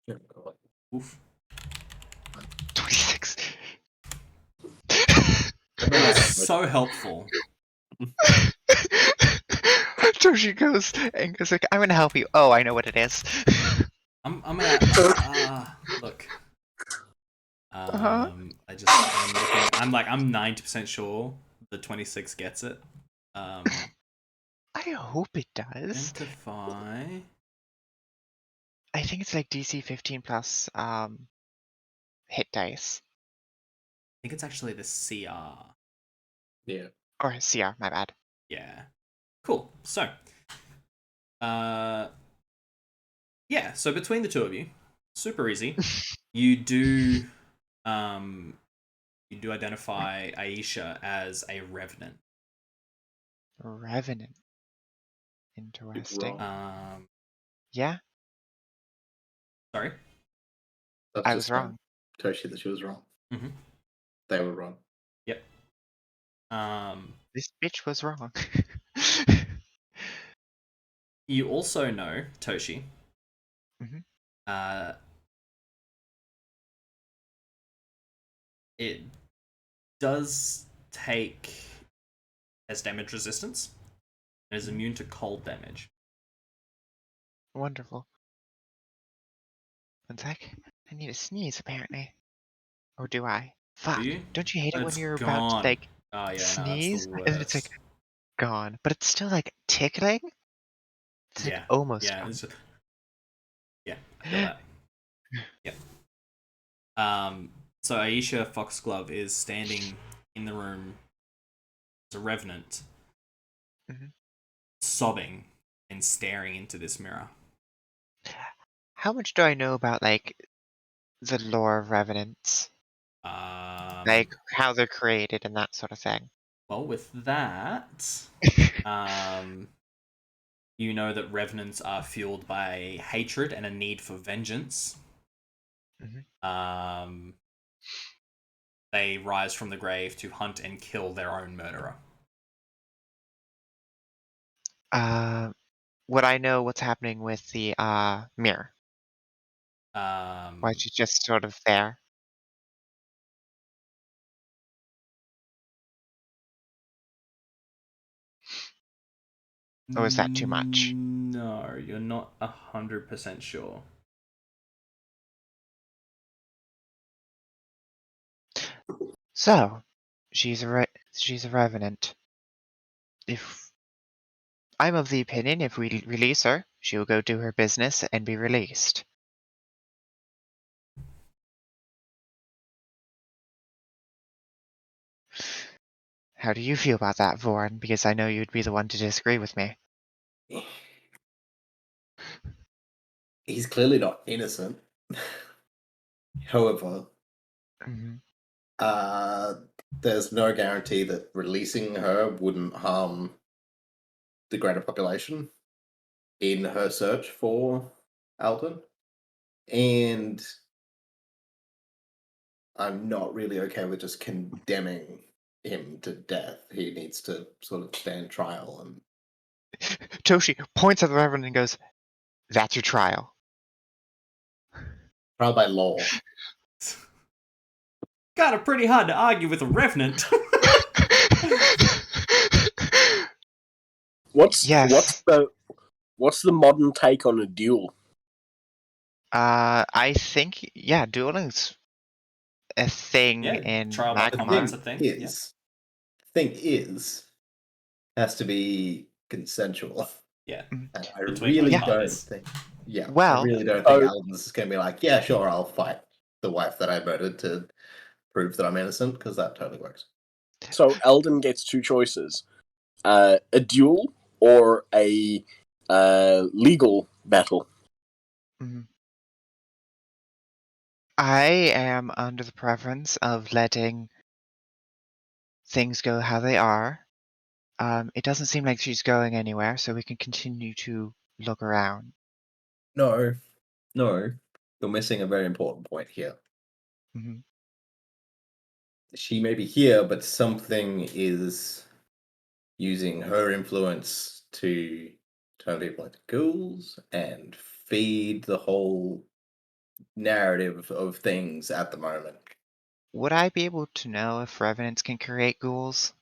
Yeah, go on. Oof. 26. That is so helpful. So she goes and goes like, I'm gonna help you. Oh, I know what it is. I'm gonna look. I'm looking. I'm 90% sure the 26 gets it. I hope it does. Identify. I think it's like DC 15 plus hit dice. I think it's actually the CR. Yeah. Or CR, my bad. Yeah. Cool. So, yeah. So between the two of you, super easy. You do identify Aisha as a revenant. Revenant. Interesting. Yeah, Sorry. That's I just was wrong. Toshi that she was wrong. Mhm. They were wrong. Yep. This bitch was wrong. You also know, Toshi, Mhm. It does take has damage resistance and is immune to cold damage. Wonderful. One sec. I need to sneeze, apparently. Or do I? Fuck. you? Don't you hate it when It's you're about to, gone. like, Oh yeah, no, that's the sneeze? And then it's, like, worst. gone. But it's still, like, tickling? It's, like, Yeah, almost yeah, gone. it's just... yeah, I feel that. Yep. So Aisha Foxglove is standing in the room as a revenant, Mhm. sobbing and staring into this mirror. How much do I know about, like, the lore of revenants? Like, how they're created and that sort of thing? Well, with that, you know that revenants are fueled by hatred and a need for vengeance. Mhm. They rise from the grave to hunt and kill their own murderer. Would I know what's happening with the, mirror? Why she's just sort of there? Or is that too much? No, you're not 100% sure. So, she's a revenant. If I'm of the opinion if we release her, she will go do her business and be released. How do you feel about that, Voran? Because I know you'd be the one to disagree with me. He's clearly not innocent. However, Mhm. there's no guarantee that releasing her wouldn't harm the greater population in her search for Alden. And I'm not really okay with just condemning him to death. He needs to sort of stand trial and Toshi points at the reverend and goes, "That's your trial." trial by law. Kind of pretty hard to argue with a revenant. What's Yes. the modern take on a duel? I think, yeah, dueling's a thing Yeah, in trial by The combat's Magma. a thing. Yeah. thing is, has to be consensual. Yeah. Mhm. And I Between both really Yeah. don't partners. think, I Well, really don't think Oh. Alden's is going to be like, yeah, sure, I'll fight the wife that I murdered to prove that I'm innocent, because that totally works. So Eldon gets two choices: a duel or a legal battle. mhm. I am under the preference of letting things go how they are. It doesn't seem like she's going anywhere, so we can continue to look around. No, you're missing a very important point here. Mhm. She may be here, but something is using her influence to turn people into ghouls and feed the whole narrative of things at the moment. Would I be able to know if revenants can create ghouls?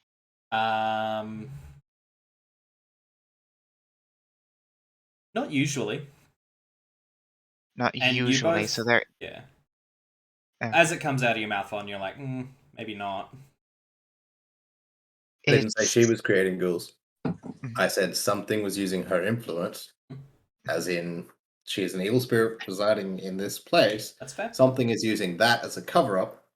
Not usually. Not And you usually, so both, they're yeah. okay. As it comes out of your mouth on, you're like, maybe not. I didn't say she It's was creating ghouls. mhm. I said something was using her influence, as in she is an evil spirit residing in this place. That's fair. Something is using that as a cover up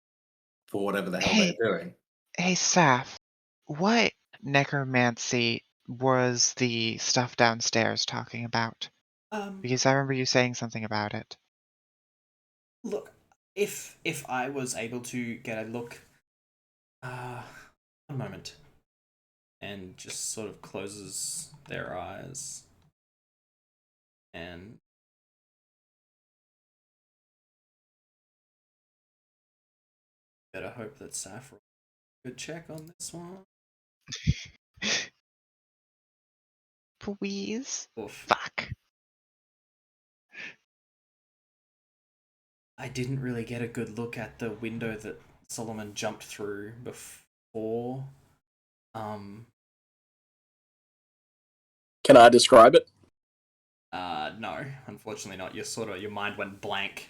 for whatever the hell they're doing. Hey, Saf, what necromancy was the stuff downstairs talking about? Because I remember you saying something about it. Look, if I was able to get a look, one moment, and just sort of closes their eyes, and better hope that Saffron could check on this one. Please? Oof. Fuck. I didn't really get a good look at the window that Solomon jumped through before. Can I describe it? No, unfortunately not. Your mind went blank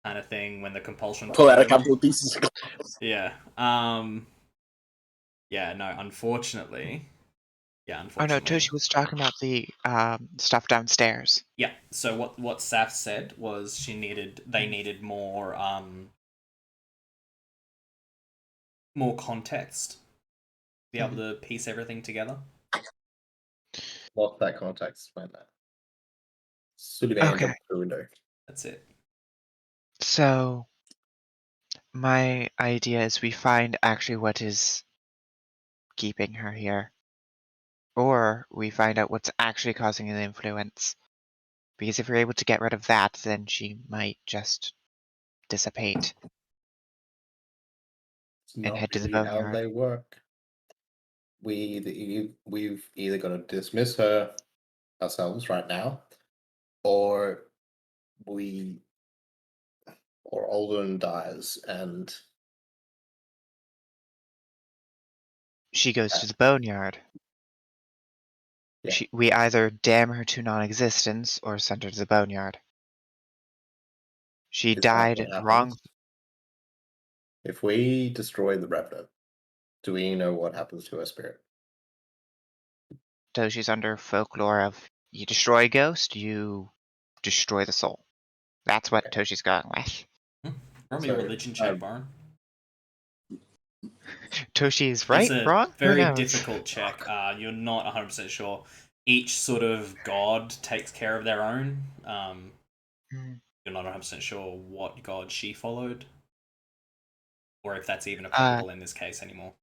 kind of thing when the compulsion. Pull out a couple of pieces of glass. Yeah. Yeah. No. Unfortunately. Yeah. Oh no, Unfortunately. Toshi was talking about the stuff downstairs. Yeah. So what Saf said was they needed more more context to be able to piece everything together. What's that context? Explain that. Sullivan Okay. window. That's it. So my idea is we find actually what is keeping her here. Or we find out what's actually causing the influence. Because if we're able to get rid of that, then she might just dissipate It's and not head to the really how boneyard. they work. We've either got to dismiss her ourselves right now, or Alden dies and She goes to the boneyard. Yeah. We either damn her to non-existence or send her to the boneyard. She is that died what wrong. happens? If we destroy the Revenant, do we know what happens to her spirit? Toshi's under folklore of you destroy a ghost, you destroy the soul. That's what Okay. Toshi's going with. Roll me So, a religion check, Byron. Toshi is right, It's a wrong? Who very knows? difficult check. You're not 100% sure. Each sort of god takes care of their own. You're not 100% sure what god she followed, or if that's even applicable in this case anymore.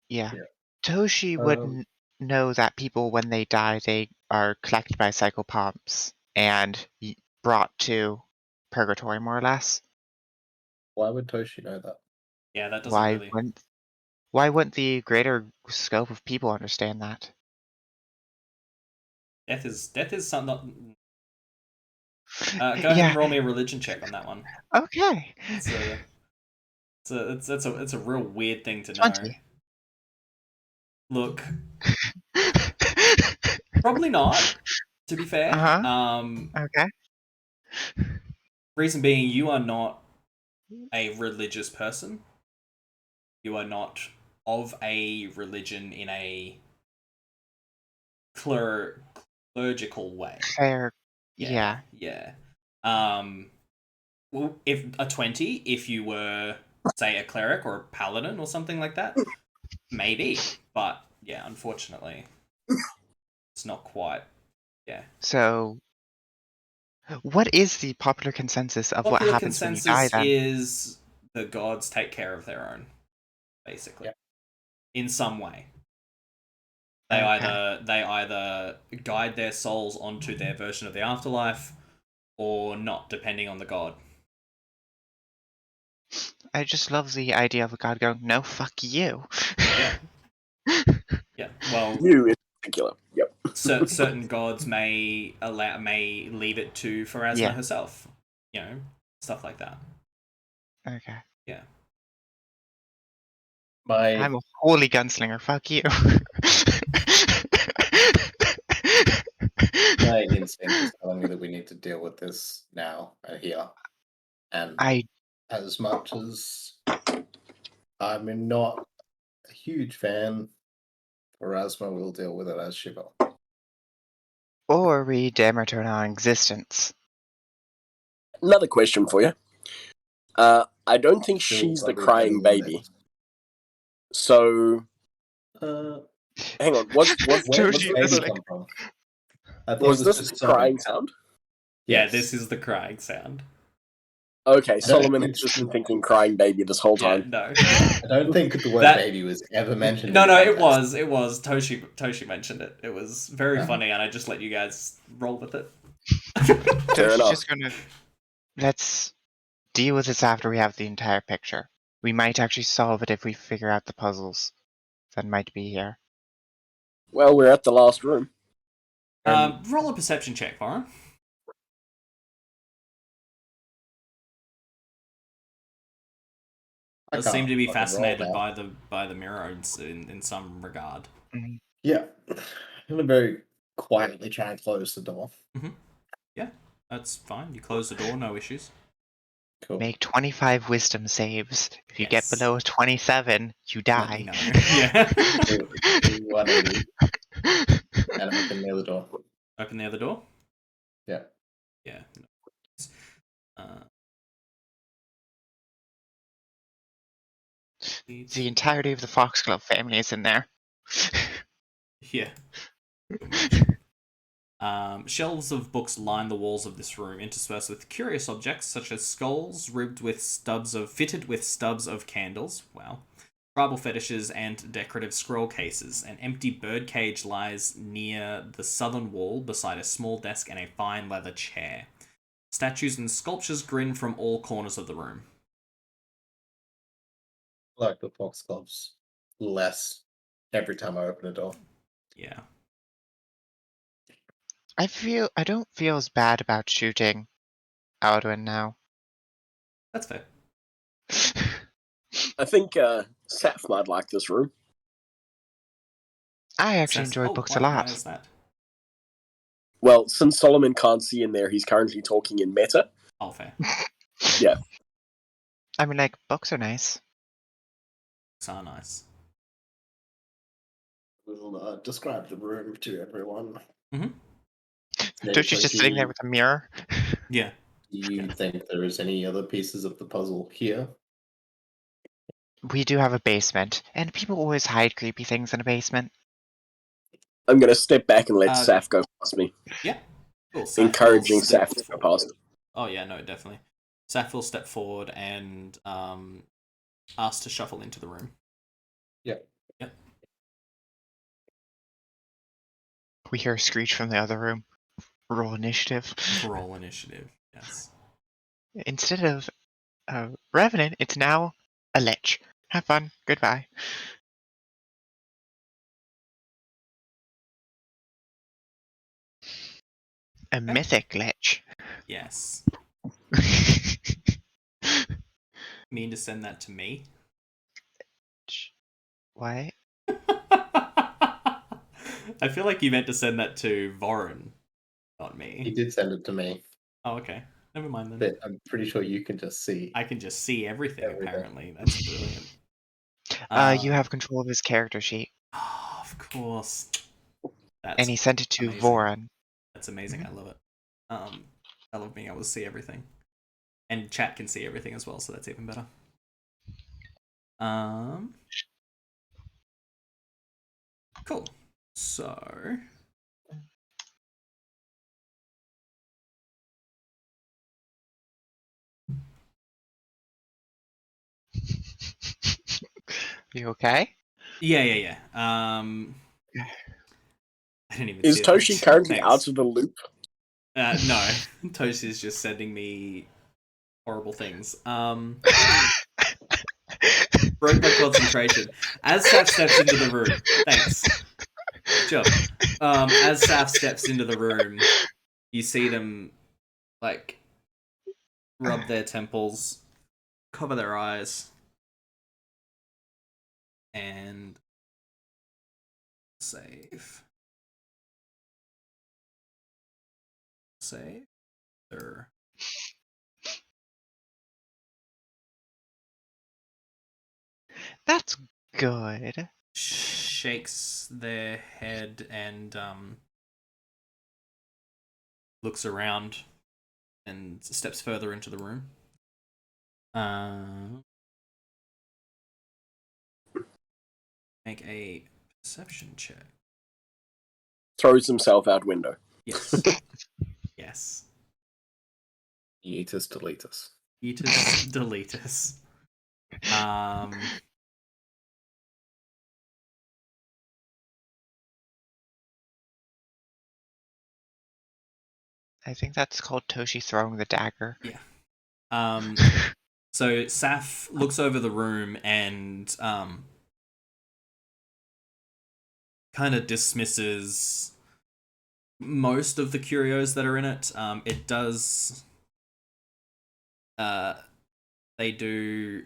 Yeah. Yeah. Toshi would know that people, when they die, they are collected by psychopomps and brought to purgatory, more or less. Why would Toshi know that? Yeah, that doesn't really. Why wouldn't the greater scope of people understand that? Death is something. Go ahead and roll me a religion check on that one. Okay. It's a real weird thing to know. 20. Look, probably not. To be fair, Okay. reason being, you are not a religious person. You are not of a religion in a clerical way. Fair. Yeah. Well, if a 20, if you were, say, a cleric or a paladin or something like that, maybe. But yeah, unfortunately, it's not quite. Yeah. So, what is the popular consensus of what happens when you die? Then is the gods take care of their own, basically, in some way. They either guide their souls onto their version of the afterlife, or not, depending on the god. I just love the idea of a god going, "No, fuck you." Yeah. Yeah. Well, You in particular. Yep. certain gods may leave it to Pharasma herself. You know, stuff like that. Okay. Yeah. I'm a holy gunslinger. Fuck you. My instinct is telling me that we need to deal with this now and here. And as much as I'm not a huge fan, Erasma will deal with it as she will. Or we damn her to non-existence. Another question for you. I don't think she's the crying baby. So, hang on. What's where does the baby come from? Was this the crying sound? Yeah, this is the crying sound. Okay, Solomon has just been thinking crying baby this whole time. No. I don't think the word baby was ever mentioned. No, it was. Toshi mentioned it. It was very funny, and I just let you guys roll with it. Fair enough. Just gonna... Let's deal with this after we have the entire picture. We might actually solve it if we figure out the puzzles that might be here. Well, we're at the last room. Roll a perception check, Byron. Does seem to be fascinated by the mirror in some regard. Mm-hmm. Yeah, I'm gonna very quietly try and close the door. Mm-hmm. Yeah, that's fine. You close the door, no issues. Cool. Make 25 wisdom saves. If you get Yes. below 27, you Let me die. know. Yeah. Do 180 and open the other door. Open the other door? Yeah. Yeah. The entirety of the Foxglove family is in there. Yeah. Shelves of books line the walls of this room, interspersed with curious objects such as skulls fitted with stubs of candles. Wow. Tribal fetishes and decorative scroll cases. An empty birdcage lies near the southern wall beside a small desk and a fine leather chair. Statues and sculptures grin from all corners of the room. Like the foxgloves. Less every time I open a door. Yeah. I don't feel as bad about shooting Alduin now. That's fair. I think Saf might like this room. I actually enjoy books a lot. Why is that? Well, since Solomon can't see in there, he's currently talking in meta. Oh, fair. Yeah. I mean, like, books are nice. Books are nice. We'll describe the room to everyone. Mm-hmm. Toshi's just sitting there with a mirror. Yeah. Do you think there is any other pieces of the puzzle here? We do have a basement, and people always hide creepy things in a basement. I'm going to step back and let Uh, Saf go past me. Yeah. Cool. Saf Encouraging will step Saf to go past. Oh yeah, no, definitely. Saf will step forward and ask to shuffle into the room. Yep. Yep. We hear a screech from the other room. Roll initiative. Roll initiative. Yes. Instead of Revenant, it's now a Lich. Have fun. Goodbye. A mythic Lich. Yes. Mean to send that to me? What? I feel like you meant to send that to Voron, not He me. did send it to me, Oh, okay. Never mind then. but I'm pretty sure you can just see. I can just see everything, Everything. apparently. That's brilliant. You have control of his character sheet. Oh, of course. That's And he sent it to amazing. Voron. That's amazing. I love it. I love being able to see everything. And chat can see everything as well, so that's even better. Cool. So You okay? yeah. I didn't even Is see Toshi that. currently Thanks. out of the loop? No. Toshi's just sending me horrible things. Broke my concentration. As Saf steps into the room. Thanks. Sure. As Saf steps into the room, you see them like rub their temples, cover their eyes, and save. Save. There. That's good. Shakes their head and looks around and steps further into the room. Make a perception check. Throws himself out window. Yes. Yes. Yeetus deletus. Eatus deletus. I think that's called Toshi throwing the dagger. Yeah. So Saf looks over the room and kind of dismisses most of the curios that are in it. It does. They do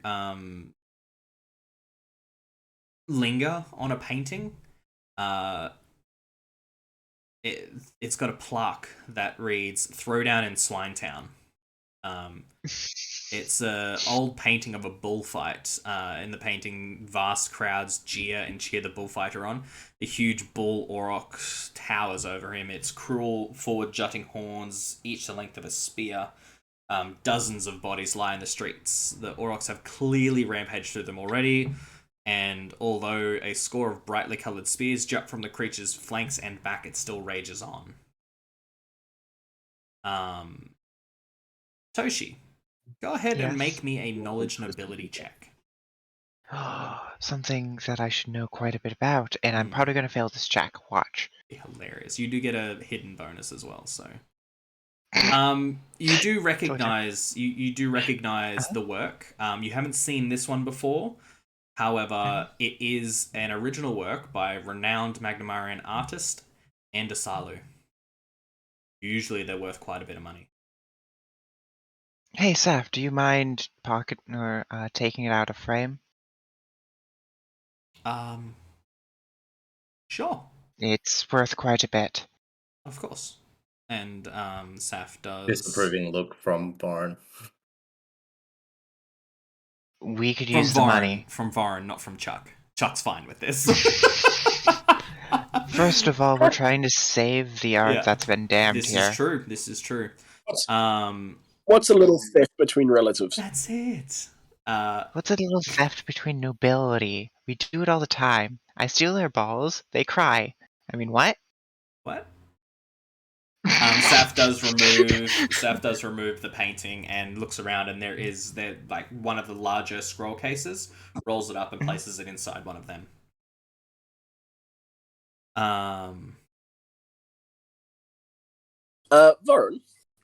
linger on a painting. It's got a plaque that reads "Throwdown in Swinetown." It's an old painting of a bullfight. In the painting, vast crowds jeer and cheer the bullfighter on. The huge bull auroch towers over him, its cruel forward-jutting horns, each the length of a spear. Dozens of bodies lie in the streets. The aurochs have clearly rampaged through them already, and although a score of brightly coloured spears jut from the creature's flanks and back, it still rages on. Toshi, go ahead and Yes. make me a knowledge and ability check. Something that I should know quite a bit about, and I'm probably going to fail this check. Watch. Hilarious. You do get a hidden bonus as well, so you do recognize the work. You haven't seen this one before. However, it is an original work by renowned Magnamarian artist Andasalu. Usually they're worth quite a bit of money. Hey, Saf, do you mind taking it out of frame? Sure. It's worth quite a bit. Of course. And Saf does... Disapproving look from Varn. We could use the money. From Varn, not from Chuck. Chuck's fine with this. First of all, we're trying to save the art that's been damned here. This is true. What's a little theft between relatives? That's it. What's a little theft between nobility? We do it all the time. I steal their balls, they cry. I mean, what? What? Saf does remove the painting and looks around, and there like one of the larger scroll cases, rolls it up and places it inside one of them. Varun,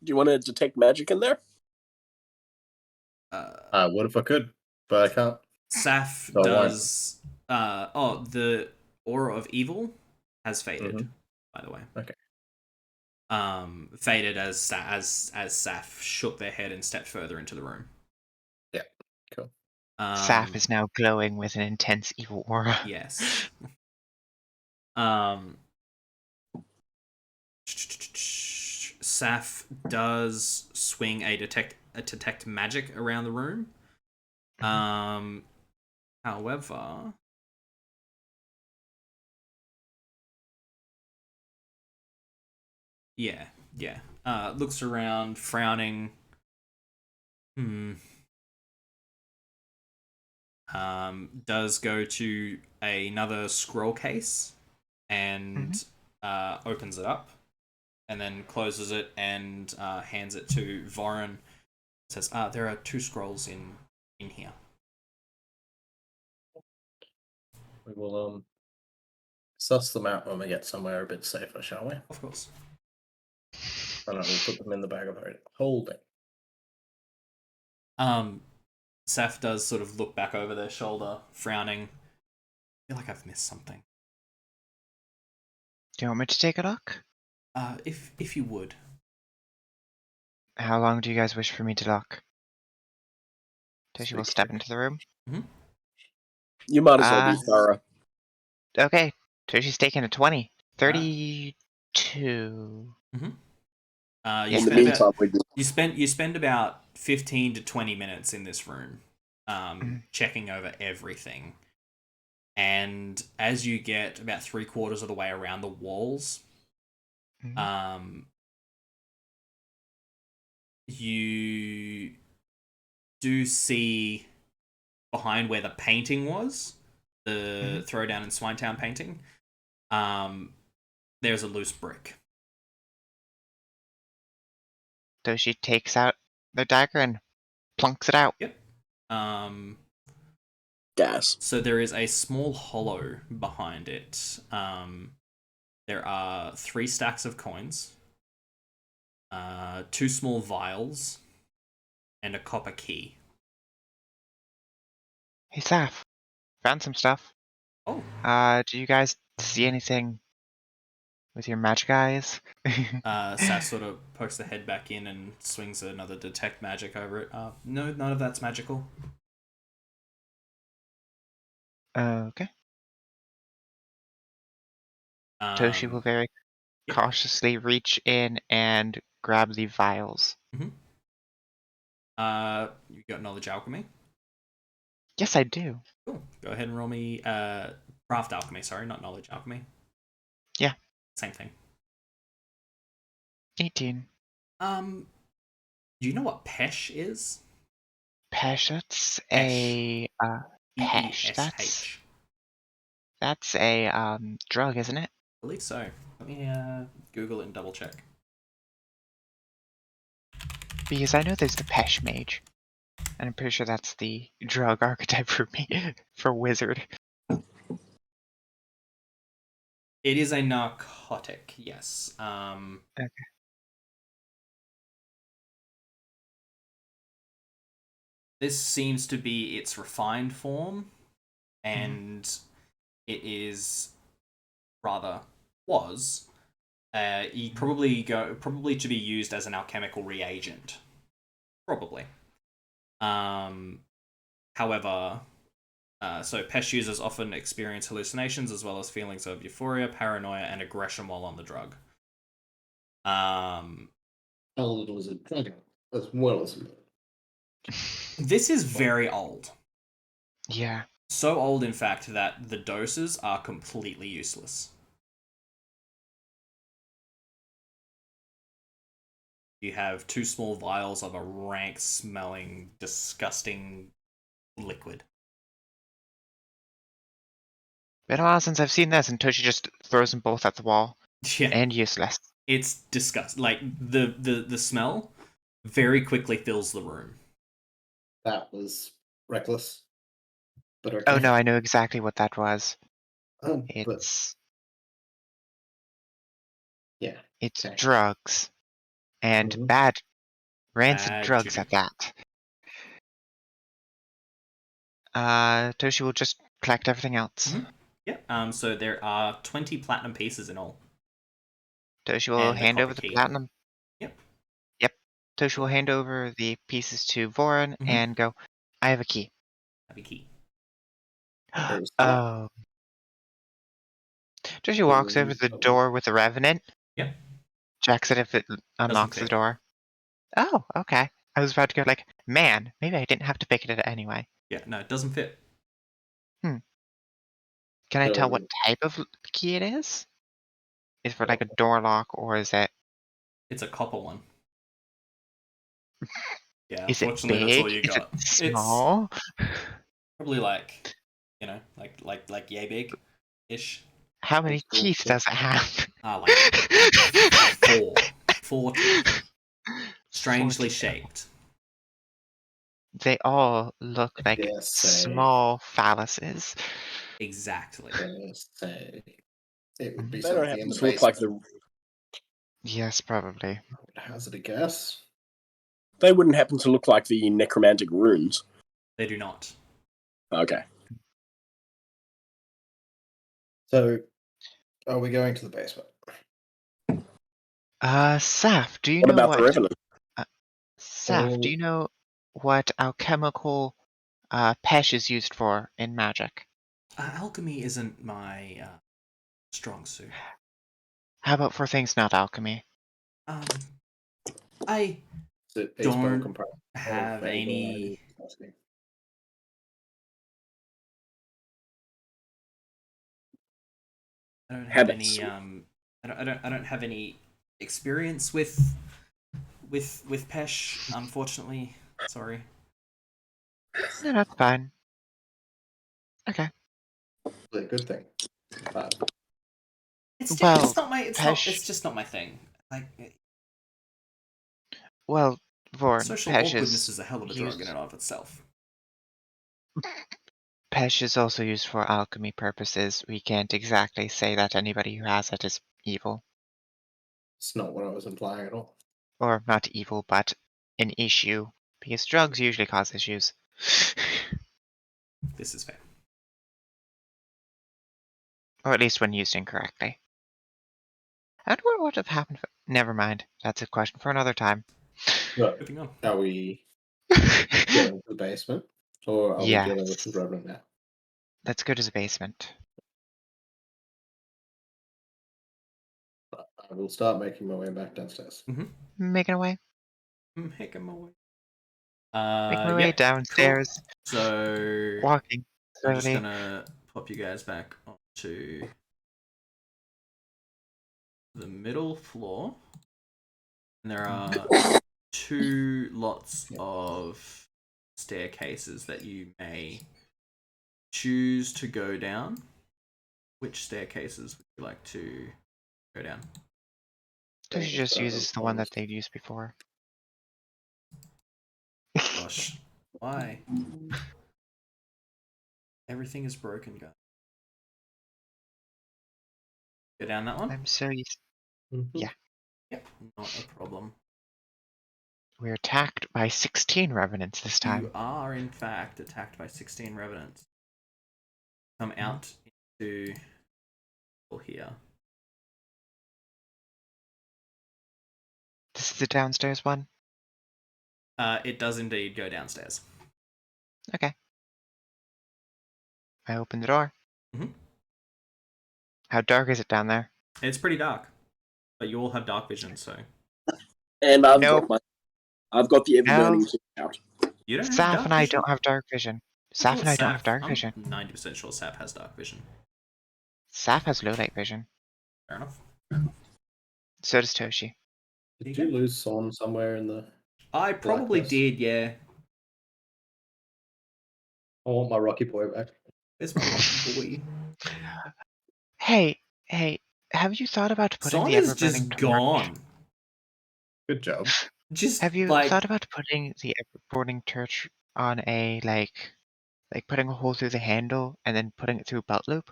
do you want to detect magic in there? What if I could? But I can't. Saf So does. The aura of evil has faded. By the way. Okay. Faded as Saf shook their head and stepped further into the room. Yeah. Cool. Saf is now glowing with an intense evil aura. Yes. Saf does swing a detect magic around the room. However, yeah. Looks around, frowning. Does go to another scroll case and opens it up, and then closes it and hands it to Voron. Says, there are 2 scrolls in here. We will suss them out when we get somewhere a bit safer, shall we? Of course. And I will put them in the bag of holding. Saf does sort of look back over their shoulder, frowning. I feel like I've missed something. Do you want me to take a look? If you would. How long do you guys wish for me to look? Toshi will step into the room. You might as well be thorough. Okay, Toshi's taking a 20. 32. You spend about 15 to 20 minutes in this room, checking over everything. And as you get about 3/4 of the way around the walls, you do see behind where the painting was, the Throwdown in Swinetown painting, there's a loose brick. Toshi takes out the dagger and plunks it out. Yep. Gas. So there is a small hollow behind it. There are 3 stacks of coins, 2 small vials, and a copper key. Hey, Saf. Found some stuff. Oh. Do you guys see anything with your magic eyes? Saf sort of pokes the head back in and swings another detect magic over it. No, none of that's magical. Okay. Toshi will very cautiously reach in and grab the vials. You got knowledge alchemy. Yes, I do. Cool. Go ahead and roll me craft alchemy. Sorry, not knowledge alchemy. Yeah. Same thing. 18. Do you know what pesh is? Pesh, that's Pesh. a pesh. Pesh. That's a drug, isn't it? I believe so. Let me Google it and double check. Because I know there's the pesh mage. And I'm pretty sure that's the drug archetype for me, for wizard. It is a narcotic, yes. Okay. This seems to be its refined form, and it is was probably to be used as an alchemical reagent. Probably. However, so pesh users often experience hallucinations as well as feelings of euphoria, paranoia, and aggression while on the drug. How old was it? As well as This is very old. Yeah. So old, in fact, that the doses are completely useless. You have 2 small vials of a rank-smelling, disgusting liquid. Been a while since I've seen this, and Toshi just throws them both at the wall. Yeah, And useless. it's disgusting. Like the smell very quickly fills the room. that was reckless. But okay. Oh no, I know exactly what that was. But It's yeah, okay. drugs. And Mhm. bad rancid Bad drugs juju. at that. Toshi will just collect everything else. Yep. So there are 20 platinum pieces in all. Toshi will And the hand copper over the key. platinum. Yep. Yep. Toshi will hand over the pieces to Voron and go, I have a key. Have a key. There's that. Oh. Toshi walks over to the door with the Revenant. Yep. Checks it if it unlocks the fit. door. Oh, okay. I was about to go like, man, maybe I didn't have to pick it anyway. Yeah, no, it doesn't fit. Can I tell what So- type of key it is? Is it for like a door lock, or is it? It's a copper one. Yeah, Is it unfortunately, big? that's all you Is got. it small? It's probably like, like yay big, ish. How many teeth does it have? Like 4 teeth, strangely 40. shaped. They all look like Yes, small phalluses. Exactly. say it would be They don't something in happen the to look like basement. Yes, probably. Hazard a guess. They wouldn't happen to look like the necromantic runes. They do not. Okay. So, are we going to the basement? Saf, do you What know about what? the revenant? Saf, do you know what alchemical pesh is used for in magic? Alchemy isn't my strong suit. How about for things not alchemy? I Is it a don't spell component have of a any. variety? I don't have Habits. any. I don't have any experience with Pesh. Unfortunately, sorry. No, that's fine. Okay. It's a good thing. It's Well, just not my. Pesh. It's just not my thing. Like Well, Vorn, social Pesh awkwardness is a hell of a drug in used. and of itself. Pesh is also used for alchemy purposes. We can't exactly say that anybody who has it is evil. It's not what I was implying at all. Or not evil, but an issue. Because drugs usually cause issues. This is fair. Or at least when used incorrectly. I wonder what would have happened. Never mind. That's a question for another time. But Moving on. are we going to the basement? Or are we dealing with the Yes. revenant now? Let's go to the basement. I will start making my way back downstairs. Making away. Making my way. Make my way Yep. downstairs. Cool. So Walking I'm just slowly. gonna pop you guys back onto the middle floor, and there are 2 lots of staircases that you may choose to go down. Which staircases would you like to go down? Toshi just uses the one that they'd used before. Gosh, why? Everything is broken, guys. Go down that one? I'm so used. Yeah. Yep, not a problem. We're attacked by 16 revenants this time. You are, in fact, attacked by 16 revenants. Come out into here. This is the downstairs one? It does indeed go downstairs. Okay. I open the door. Mhm. How dark is it down there? It's pretty dark, but you all have dark vision, so And I've Nope. got the ever burning No. torch out. you don't have Saf dark and I vision? don't have dark vision. I Saf thought and I don't have dark I'm vision. 90% sure Sap has dark vision. Saf has low light vision. Fair enough. So does Toshi. Did you lose Son somewhere in the... I probably Blackness. did, yeah. I want my Rocky Boy back. It's my boy. Hey, have you thought about putting Son the is ever-burning just torch? gone. Good job. Just Have you like thought about putting the ever-burning torch on a, like putting a hole through the handle and then putting it through a belt loop?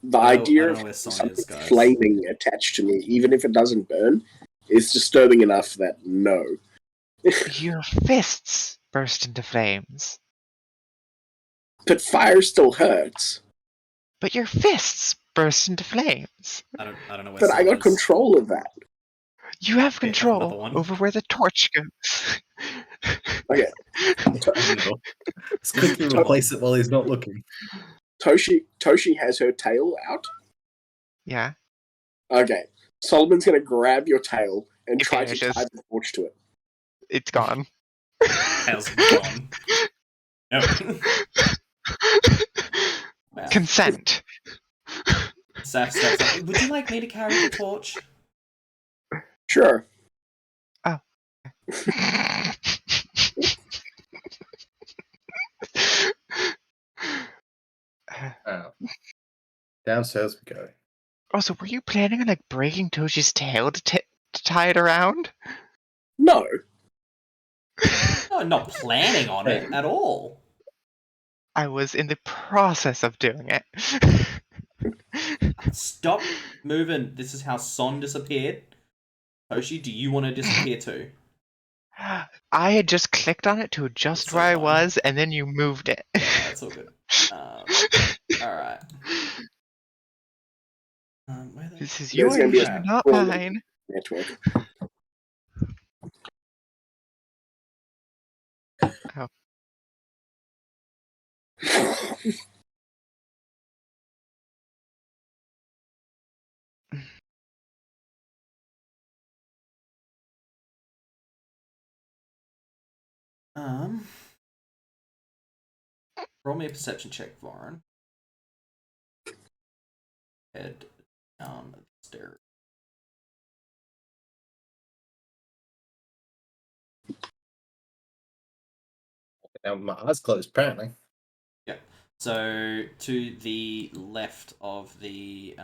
The I idea don't of know where Son something is, guys. flaming attached to me, even if it doesn't burn, is disturbing enough that no. Your fists burst into flames. But fire still hurts. But your fists burst into flames. I don't know where But Son I got is. control of that. You have Okay, another control one. over where the torch goes. Okay. Let's quickly replace it while he's not looking. Toshi has her tail out. Yeah. Okay. Solomon's gonna grab your tail and It try to vanishes. tie the torch to it. It's gone. Tail's gone. No. Wow. Consent. Saf steps up. Would you like me to carry the torch? Sure. Oh. Downstairs we go. Also, were you planning on like breaking Toshi's tail to tie it around? No. No, I'm not planning on it at all. I was in the process of doing it. Stop moving. This is how Son disappeared. Toshi, do you want to disappear too? I had just clicked on it to adjust So where I fun. was, and then you moved it. Yeah, that's all good. Alright. This is There's your gonna be issue, a not problem. mine. Network. Oh. Roll me a perception check, Lauren. Head down the stairs. Now my eyes closed, apparently. Yeah. So to the left of the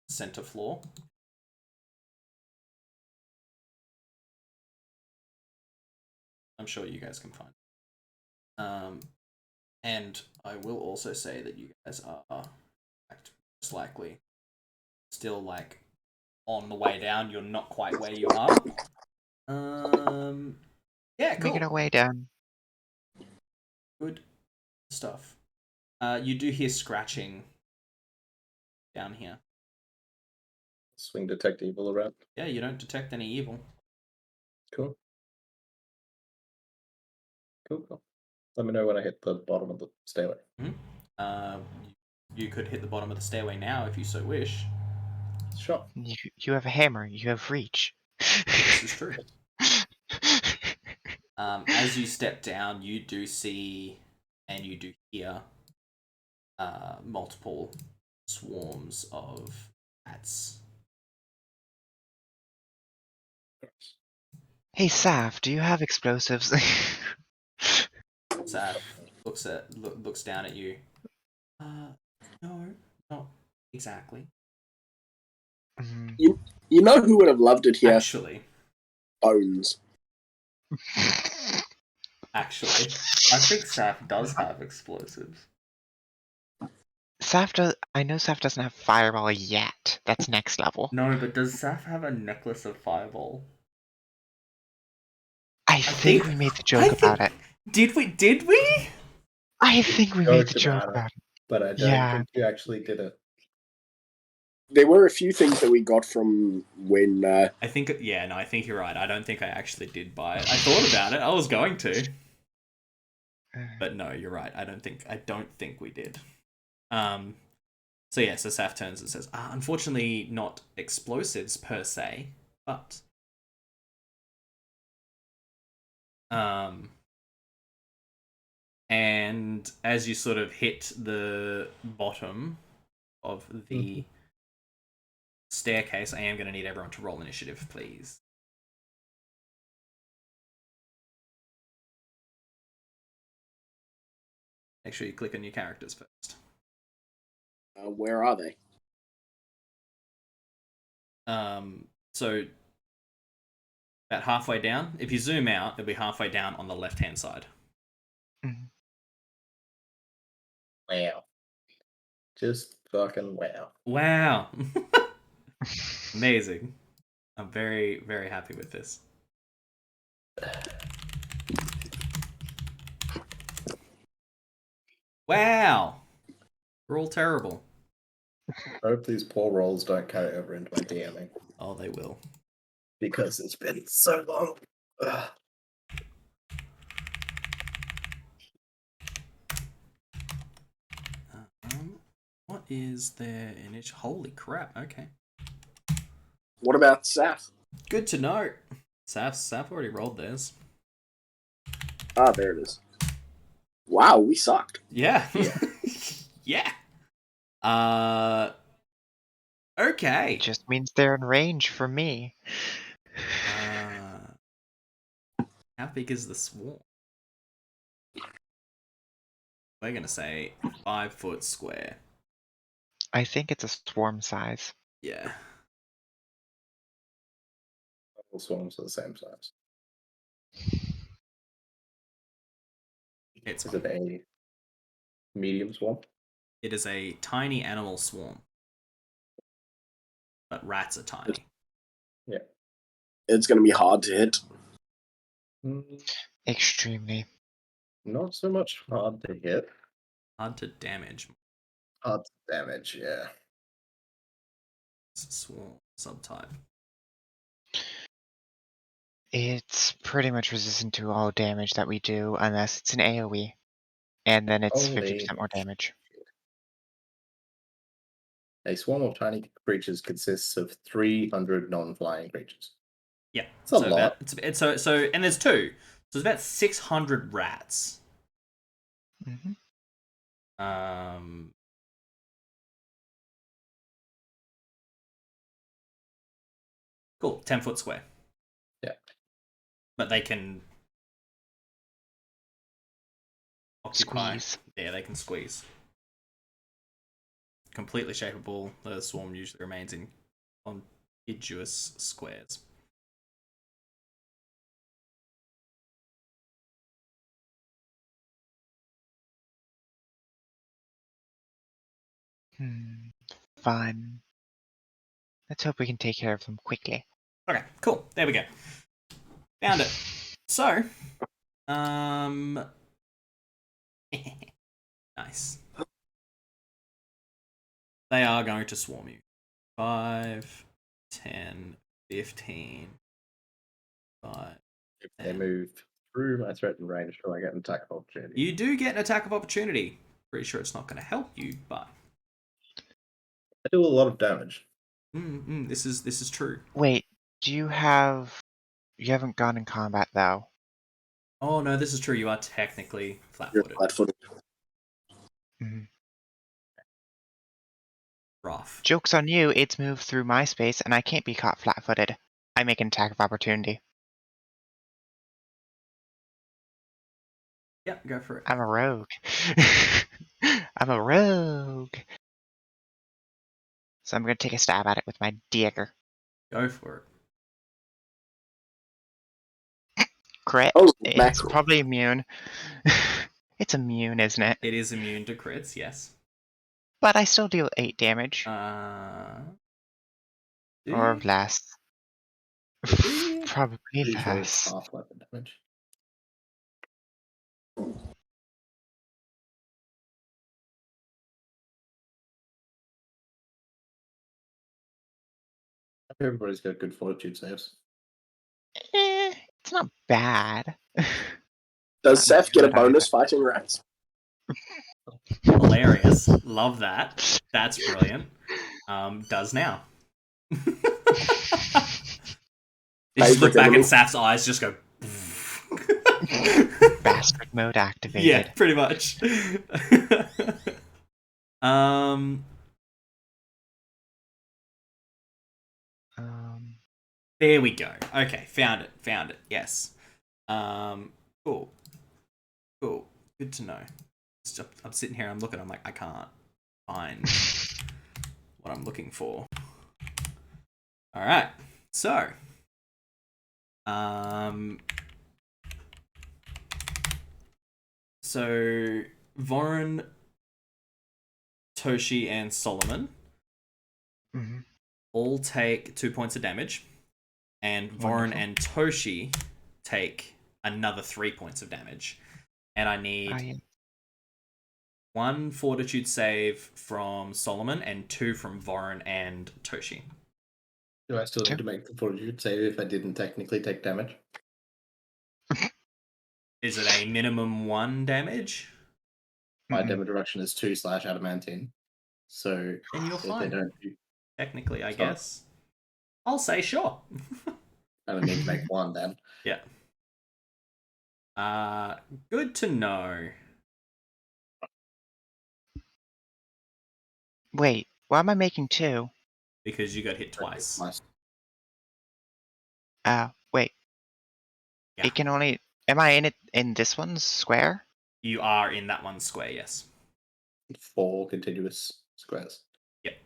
center floor. I'm sure you guys can find it. And I will also say that you guys are most likely still like on the way down. You're not quite where you are. Yeah, cool. Making our way down. Good stuff. You do hear scratching down here. Swing detect evil around. Yeah, you don't detect any evil. Cool. Cool. Let me know when I hit the bottom of the stairway. Mm-hmm. You could hit the bottom of the stairway now if you so wish. Sure. You have a hammer. You have reach. This is true. As you step down, you do see and you do hear multiple swarms of bats. Hey, Saf, do you have explosives? Saf looks down at you. No, not exactly. Mm. You know who would have loved it here? Actually, Bones. I think Saf does have explosives. I know Saf doesn't have Fireball yet. That's next level. No, but does Saf have a necklace of fireball? I think we made the joke about it. Did we? I think we made the Joked joke about it. about it. But I don't Yeah. think you actually did it. There were a few things that we got from when. I think you're right. I don't think I actually did buy it. I thought about it. I was going to, but no, you're right. I don't think we did. So Saf turns and says, unfortunately, not explosives per se, but and as you sort of hit the bottom of the staircase, I am going to need everyone to roll initiative, please. Make sure you click on your characters first. Where are they? So about halfway down. If you zoom out, it'll be halfway down on the left-hand side. Mhm. Wow. Just fucking wow. Wow. Amazing. I'm very, very happy with this. Wow. We're all terrible. I hope these poor rolls don't carry over into my DMing. Oh, they will. Because it's been so long. Ugh. What is their initial? Holy crap! Okay. What about Saf? Good to know. Saf already rolled theirs. Ah, there it is. Wow, we sucked. Yeah. Yeah. yeah. Okay. Just means they're in range for me. How big is the swarm? We're gonna say 5 foot square. I think it's a swarm size. Yeah. All swarms are the same size. It's Is it a medium swarm? It is a tiny animal swarm. But rats are tiny. Yeah. It's going to be hard to hit. Extremely. Not so much hard to hit. Hard to damage. Hard to damage, yeah. It's a swarm subtype. It's pretty much resistant to all damage that we do, unless it's an AoE. And then it's 50% more damage. A swarm of tiny creatures consists of 300 non-flying creatures. Yeah. It's a lot. And there's 2. So it's about 600 rats. Mm-hmm. Cool. 10 foot square. Yeah. But they can occupy. Squeeze. Yeah, they can squeeze. Completely shapeable. The swarm usually remains in contiguous squares. Fun. Let's hope we can take care of them quickly. Okay, cool. There we go. Found it. So, nice. They are going to swarm you. 5, 10, 15, 5. If they move through my threatened range, do I get an attack of opportunity? You do get an attack of opportunity. Pretty sure it's not going to help you, but I do a lot of damage. This is true. Wait, you haven't gone in combat though? Oh no, this is true. You are technically You're flat-footed. flat-footed. Mhm. Rough. Joke's on you, it's moved through my space, and I can't be caught flat-footed. I make an attack of opportunity. Yeah, go for it. I'm a rogue. I'm a rogue. So I'm going to take a stab at it with my dagger. Go for it. Crit. Oh, It's mackerel. probably immune. It's immune, isn't it? It is immune to crits, yes. But I still deal 8 damage. Do Or you? less. Do you? Probably Pretty sure it's less. half weapon damage. Everybody's got good fortitude saves. It's not bad. Does Not Seth get a good bonus fighting rats? Hilarious. Love that. That's brilliant. Does now. You just look Favorite back enemy? and Saf's eyes just go. Bastard mode activated. Yeah, pretty much. Um, There we go. Okay, found it. Found it. Yes. Cool. Cool. Good to know. I'm sitting here. I'm looking. I'm like, I can't find what I'm looking for. All right. So, so Voron, Toshi, and Solomon mhm. all take 2 points of damage, and Voron Wonderful. and Toshi take another 3 points of damage. And I need 1 fortitude save from Solomon and 2 from Voron and Toshi. Do I still need to make the fortitude save if I didn't technically take damage? Is it a minimum 1 damage? My damage reduction is 2/adamantine. So Then you're if they fine. don't do, Technically, I So- guess. I'll say sure. I don't need to make 1 then. Yeah. Good to know. Wait, why am I making 2? Because you got hit twice. Wait. Yeah. It can only. Am I in it in this one's square? You are in that one square, yes. 4 contiguous squares. Yep.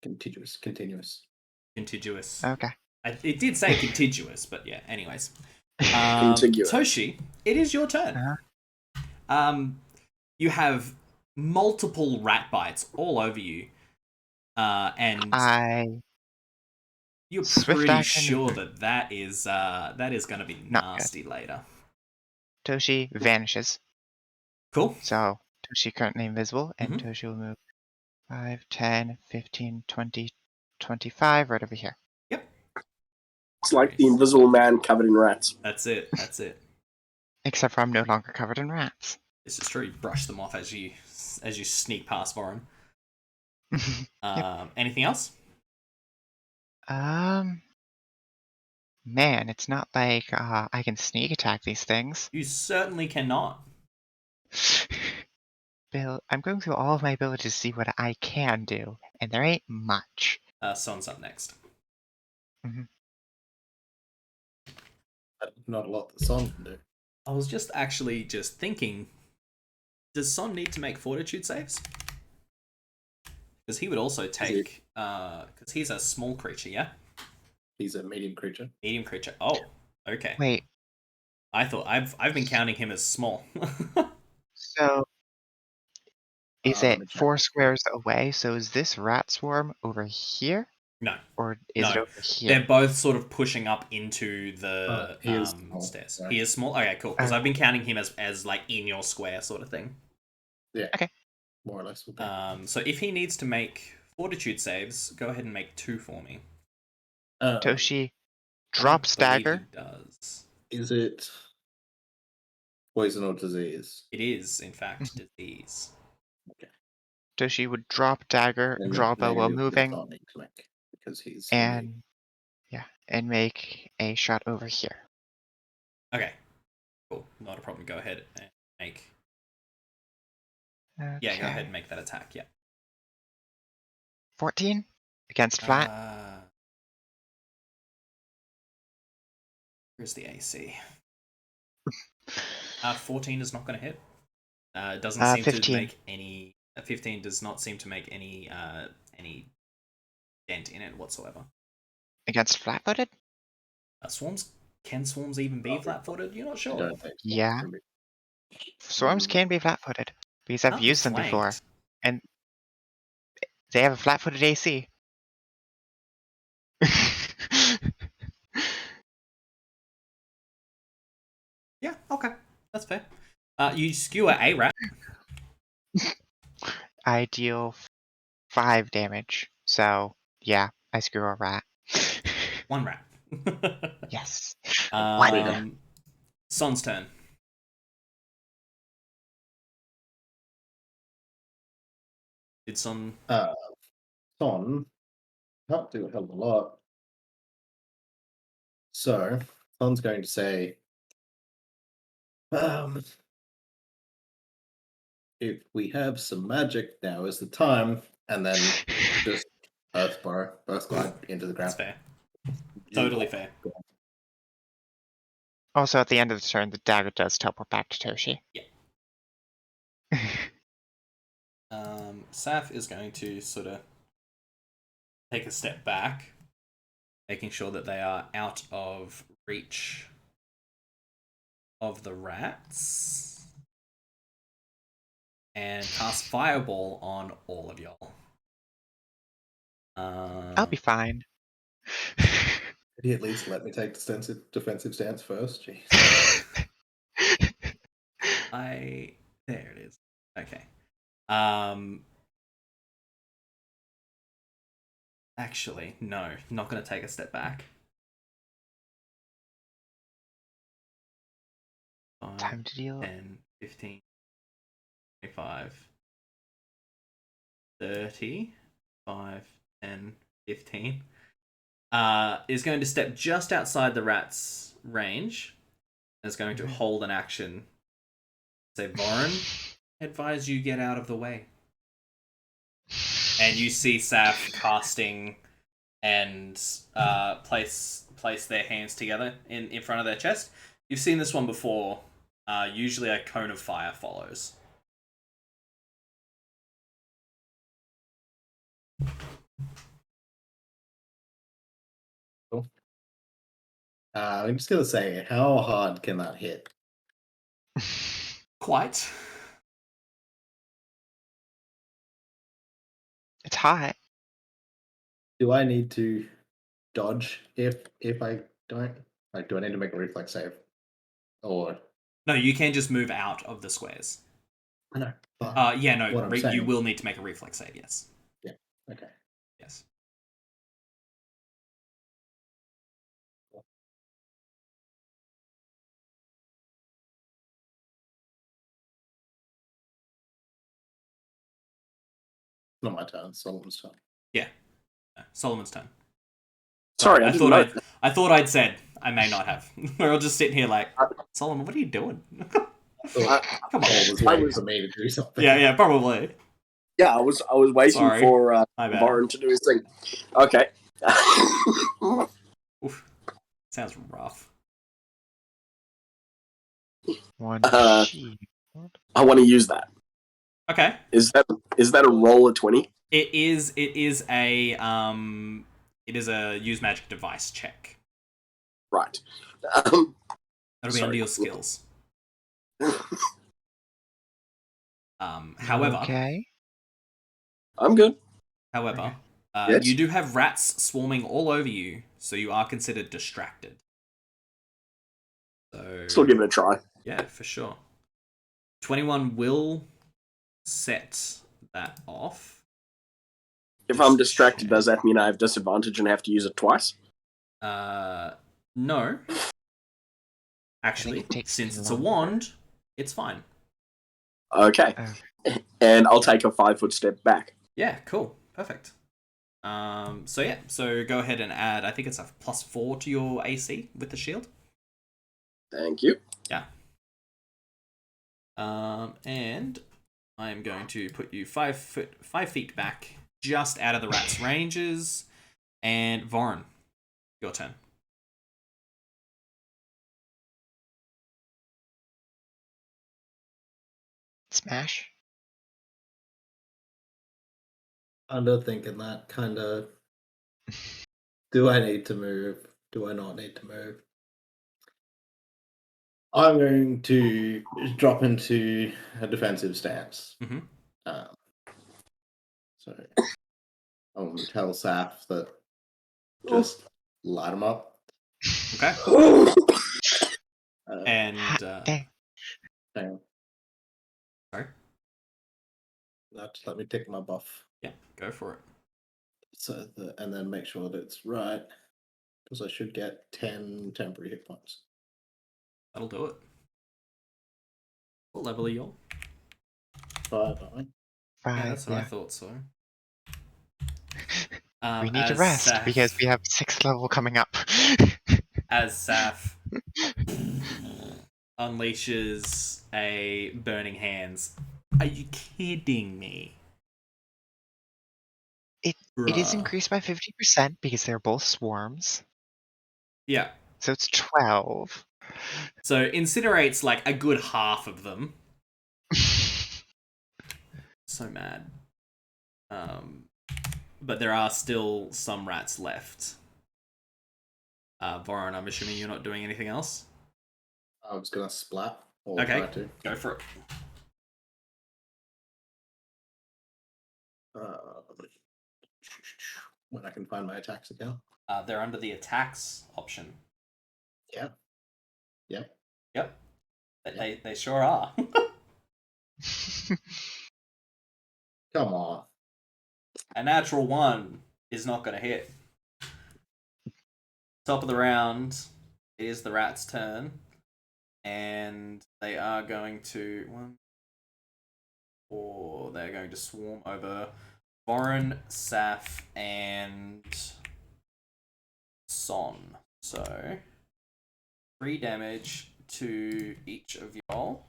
Continuous. Contiguous. Okay. It did say contiguous, but yeah, anyways. Contiguous. Toshi, it is your turn. You have multiple rat bites all over you. And you're Swift pretty action. sure that is going to be Not nasty later. Toshi vanishes. Cool. So Toshi currently invisible, and Mhm. Toshi will move 5, 10, 15, 20, 25 right over here. Yep. It's like the Invisible Man covered in rats. That's it. That's it. Except for I'm no longer covered in rats. This is true. You brush them off as you sneak past Voron. Anything else? Man, it's not like I can sneak attack these things. You certainly cannot. Bill, I'm going through all of my abilities to see what I can do, and there ain't much. Son's up next. Not a lot that Son can do. I was just thinking, does Son need to make fortitude saves? Because he would also take, because he's a small creature, yeah? He's a medium creature. Medium creature. Oh, okay. Wait. I thought I've been counting him as small. So, is let it me check. 4 squares away? So is this rat swarm over here? No. Or is it No. over here? They're both sort of pushing up into the He is small, stairs. right. He is small? Okay, cool. Because I've been counting him as like in your square sort of thing. Yeah. Okay. More or less. Okay. So if he needs to make fortitude saves, go ahead and make 2 for me. Toshi I drops believe dagger. He does. Is it poison or disease? It is, in fact, disease. Okay. Toshi would drop dagger, Then draw bow while negative does moving, not need to make, because he's and make a shot over here. Okay. Cool, not a problem. Go ahead and make. Okay. Yeah, go ahead and make that attack. Yeah. 14 against flat. Where's the AC? 14 is not going to hit. It doesn't seem 15. to make any. 15 does not seem to make any dent in it whatsoever. Against flat-footed? Swarms, can swarms even be flat-footed? You're not I sure. don't think so. Yeah. Swarms can be flat-footed because I've Aren't they used them before, flanked? and they have a flat-footed AC. Yeah, okay, that's fair. You skewer a rat. I deal 5 damage, so yeah, I screw a rat. One rat. Yes. Son's turn. Did Son? Son can't do a hell of a lot. So Son's going to say, if we have some magic, now is the time, and then just Earthbar, Earthglide into the That's ground. fair. Totally fair. Also, at the end of the turn, the dagger does teleport back to Toshi. Yeah. Saf is going to sort of take a step back, making sure that they are out of reach of the rats, and cast Fireball on all of y'all. I'll be fine. Could he at least let me take defensive stance first? Jeez. There it is. Okay. Actually, no, not going to take a step back. Time to deal. 10, 15, 25, 30, 5, 10, 15. Is going to step just outside the rat's range. And is going to hold an action. Say, Vorin, advise you get out of the way. And you see Saf casting and place their hands together in front of their chest. You've seen this one before. Usually a cone of fire follows. Cool. I'm just gonna say, how hard can that hit? Quite. It's hot. Do I need to dodge if I don't? Like, do I need to make a reflex save? Or No, you can just move out of the squares. I know. But Yeah, no, what I'm you saying- will need to make a reflex save, yes. Yeah. Okay. Yes. Not my turn. It's Solomon's turn. Yeah. Solomon's turn. Sorry, I didn't know. I thought I'd said. I may not have. We're all just sitting here like, Solomon, what are you doing? Come on. Was waiting for me to do something. Yeah, probably. Yeah, I was waiting Sorry. for My bad. Warren to do his thing. Okay. Oof. Sounds rough. One sheet. I want to use that. Okay. Is that a roll of 20? It is a use magic device check. Right. That'll be Sorry. under your skills. However, Okay. I'm good. however, Yes? you do have rats swarming all over you, so you are considered distracted. So Still give it a try. yeah, for sure. 21 will set that off. If I'm distracted, does that mean I have disadvantage and have to use it twice? No. Actually, it takes since too it's a long. wand, it's fine. Okay. And I'll take a 5-foot step back. Yeah, cool. Perfect. So go ahead and add, I think it's a +4 to your AC with the shield. Thank you. Yeah. And I am going to put you 5 feet back, just out of the rat's ranges. And Voron, your turn. Smash. Underthinking that kind of. Do I need to move? Do I not need to move? I'm going to drop into a defensive stance. Mhm. So I'm going to tell Saf that just light him up. Okay. Uh, And Dang. hang on. sorry. Just let me take my buff. Yeah, go for it. So and then make sure that it's right. Because I should get 10 temporary hit points. That'll do it. What level are you on? 5, aren't I? Yeah, 5, that's what I thought so. We need to As rest Saf- because we have 6th level coming up. As Saf unleashes a burning hands. Are you kidding me? It is increased by 50% because they're both swarms. Yeah. So it's 12. So incinerates like a good half of them. So mad. But there are still some rats left. Voron, I'm assuming you're not doing anything else? I was going to splat. Or Okay, try to. go for it. When I can find my attacks again. They're under the attacks option. Yeah. Yep. They sure are. Come on. A natural 1 is not going to hit. Top of the round, it is the rat's turn. And they are going to... they're going to swarm over Voron, Saf, and Son. So 3 damage to each of y'all.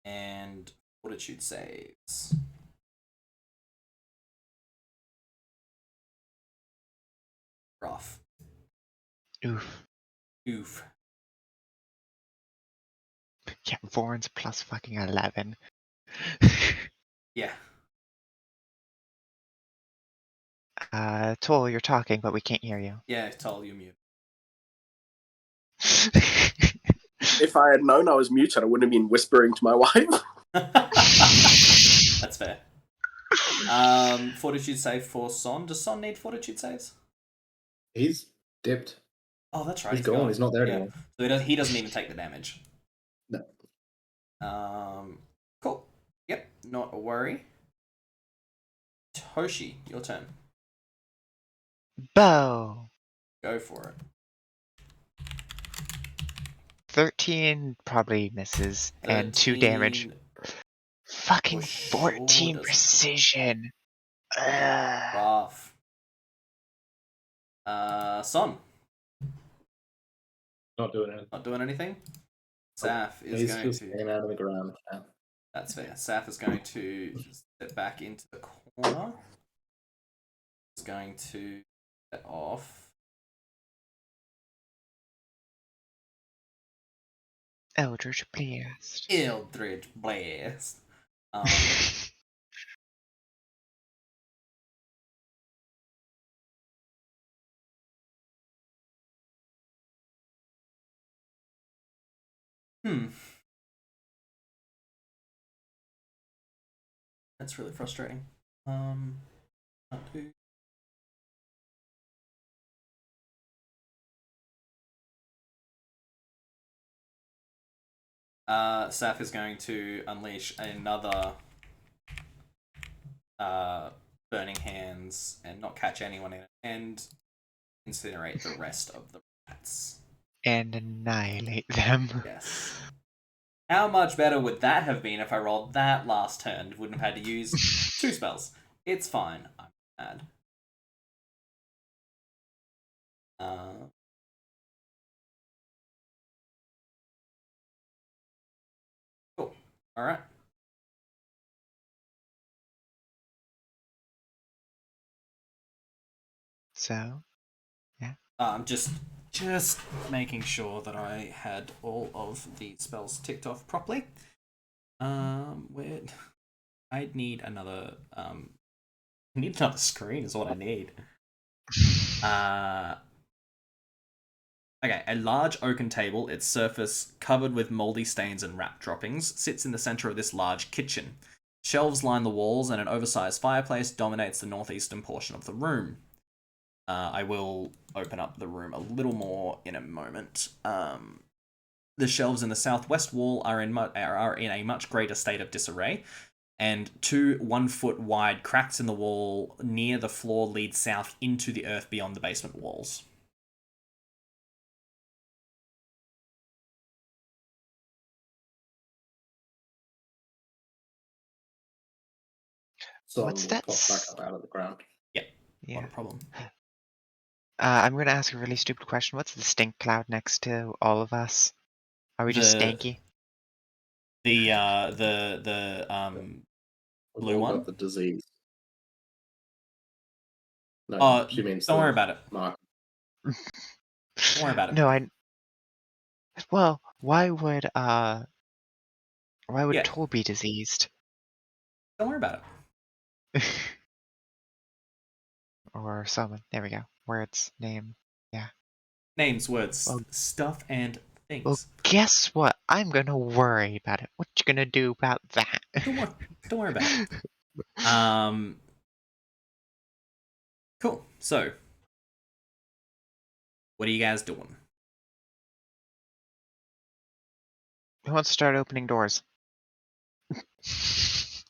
And fortitude saves. Rough. Oof. Oof. Yeah, Voron's plus fucking 11. Yeah. Toll, you're talking, but we can't hear you. Yeah, Toll, you're mute. If I had known I was muted, I wouldn't have been whispering to my wife. That's fair. Fortitude save for Son. Does Son need fortitude saves? He's dipped. Oh, that's right. He's gone. He's not there anymore. So he doesn't even take the damage. No. Cool. Yep, not a worry. Toshi, your turn. Bow. Go for it. 13 probably misses, and 2 damage. 13 Fucking sure 14 doesn't. precision. Ugh. Rough. Son. Not doing it. Not doing anything. Saf is He's going just to... hanging out on the ground. Yeah. That's fair. Saf is going to step back into the corner. He's going to get off. Eldritch Blast. Eldritch Blast. That's really frustrating. Can't do. Saf is going to unleash another burning hands and not catch anyone in it, and incinerate the rest of the rats. And annihilate them. Yes. How much better would that have been if I rolled that last turn? Wouldn't have had to use 2 spells. It's fine. I'm mad. Cool. All right. So, Just making sure that I had all of the spells ticked off properly. Where I'd need another I need another screen is what I need. Okay, a large oaken table, its surface covered with moldy stains and rat droppings, sits in the center of this large kitchen. Shelves line the walls, and an oversized fireplace dominates the northeastern portion of the room. I will open up the room a little more in a moment. The shelves in the southwest wall are in a much greater state of disarray, and 2 1-foot wide cracks in the wall near the floor lead south into the earth beyond the basement walls. So What's will that pop back up out of the ground. Not yeah. a problem. I'm going to ask a really stupid question. What's the stink cloud next to all of us? Are we just stanky? The We've blue all one? got the disease. No, Oh, she means don't worry about it. Mark. Don't worry about it. No, well, why would Yeah. Tor be diseased? Don't worry about it. Or summon. There we go. Words, name. Yeah. Names, words, Well, stuff, and things. well, guess what? I'm gonna worry about it. What you gonna do about that? Don't worry about it. Cool. So, what are you guys doing? Who wants to start opening doors?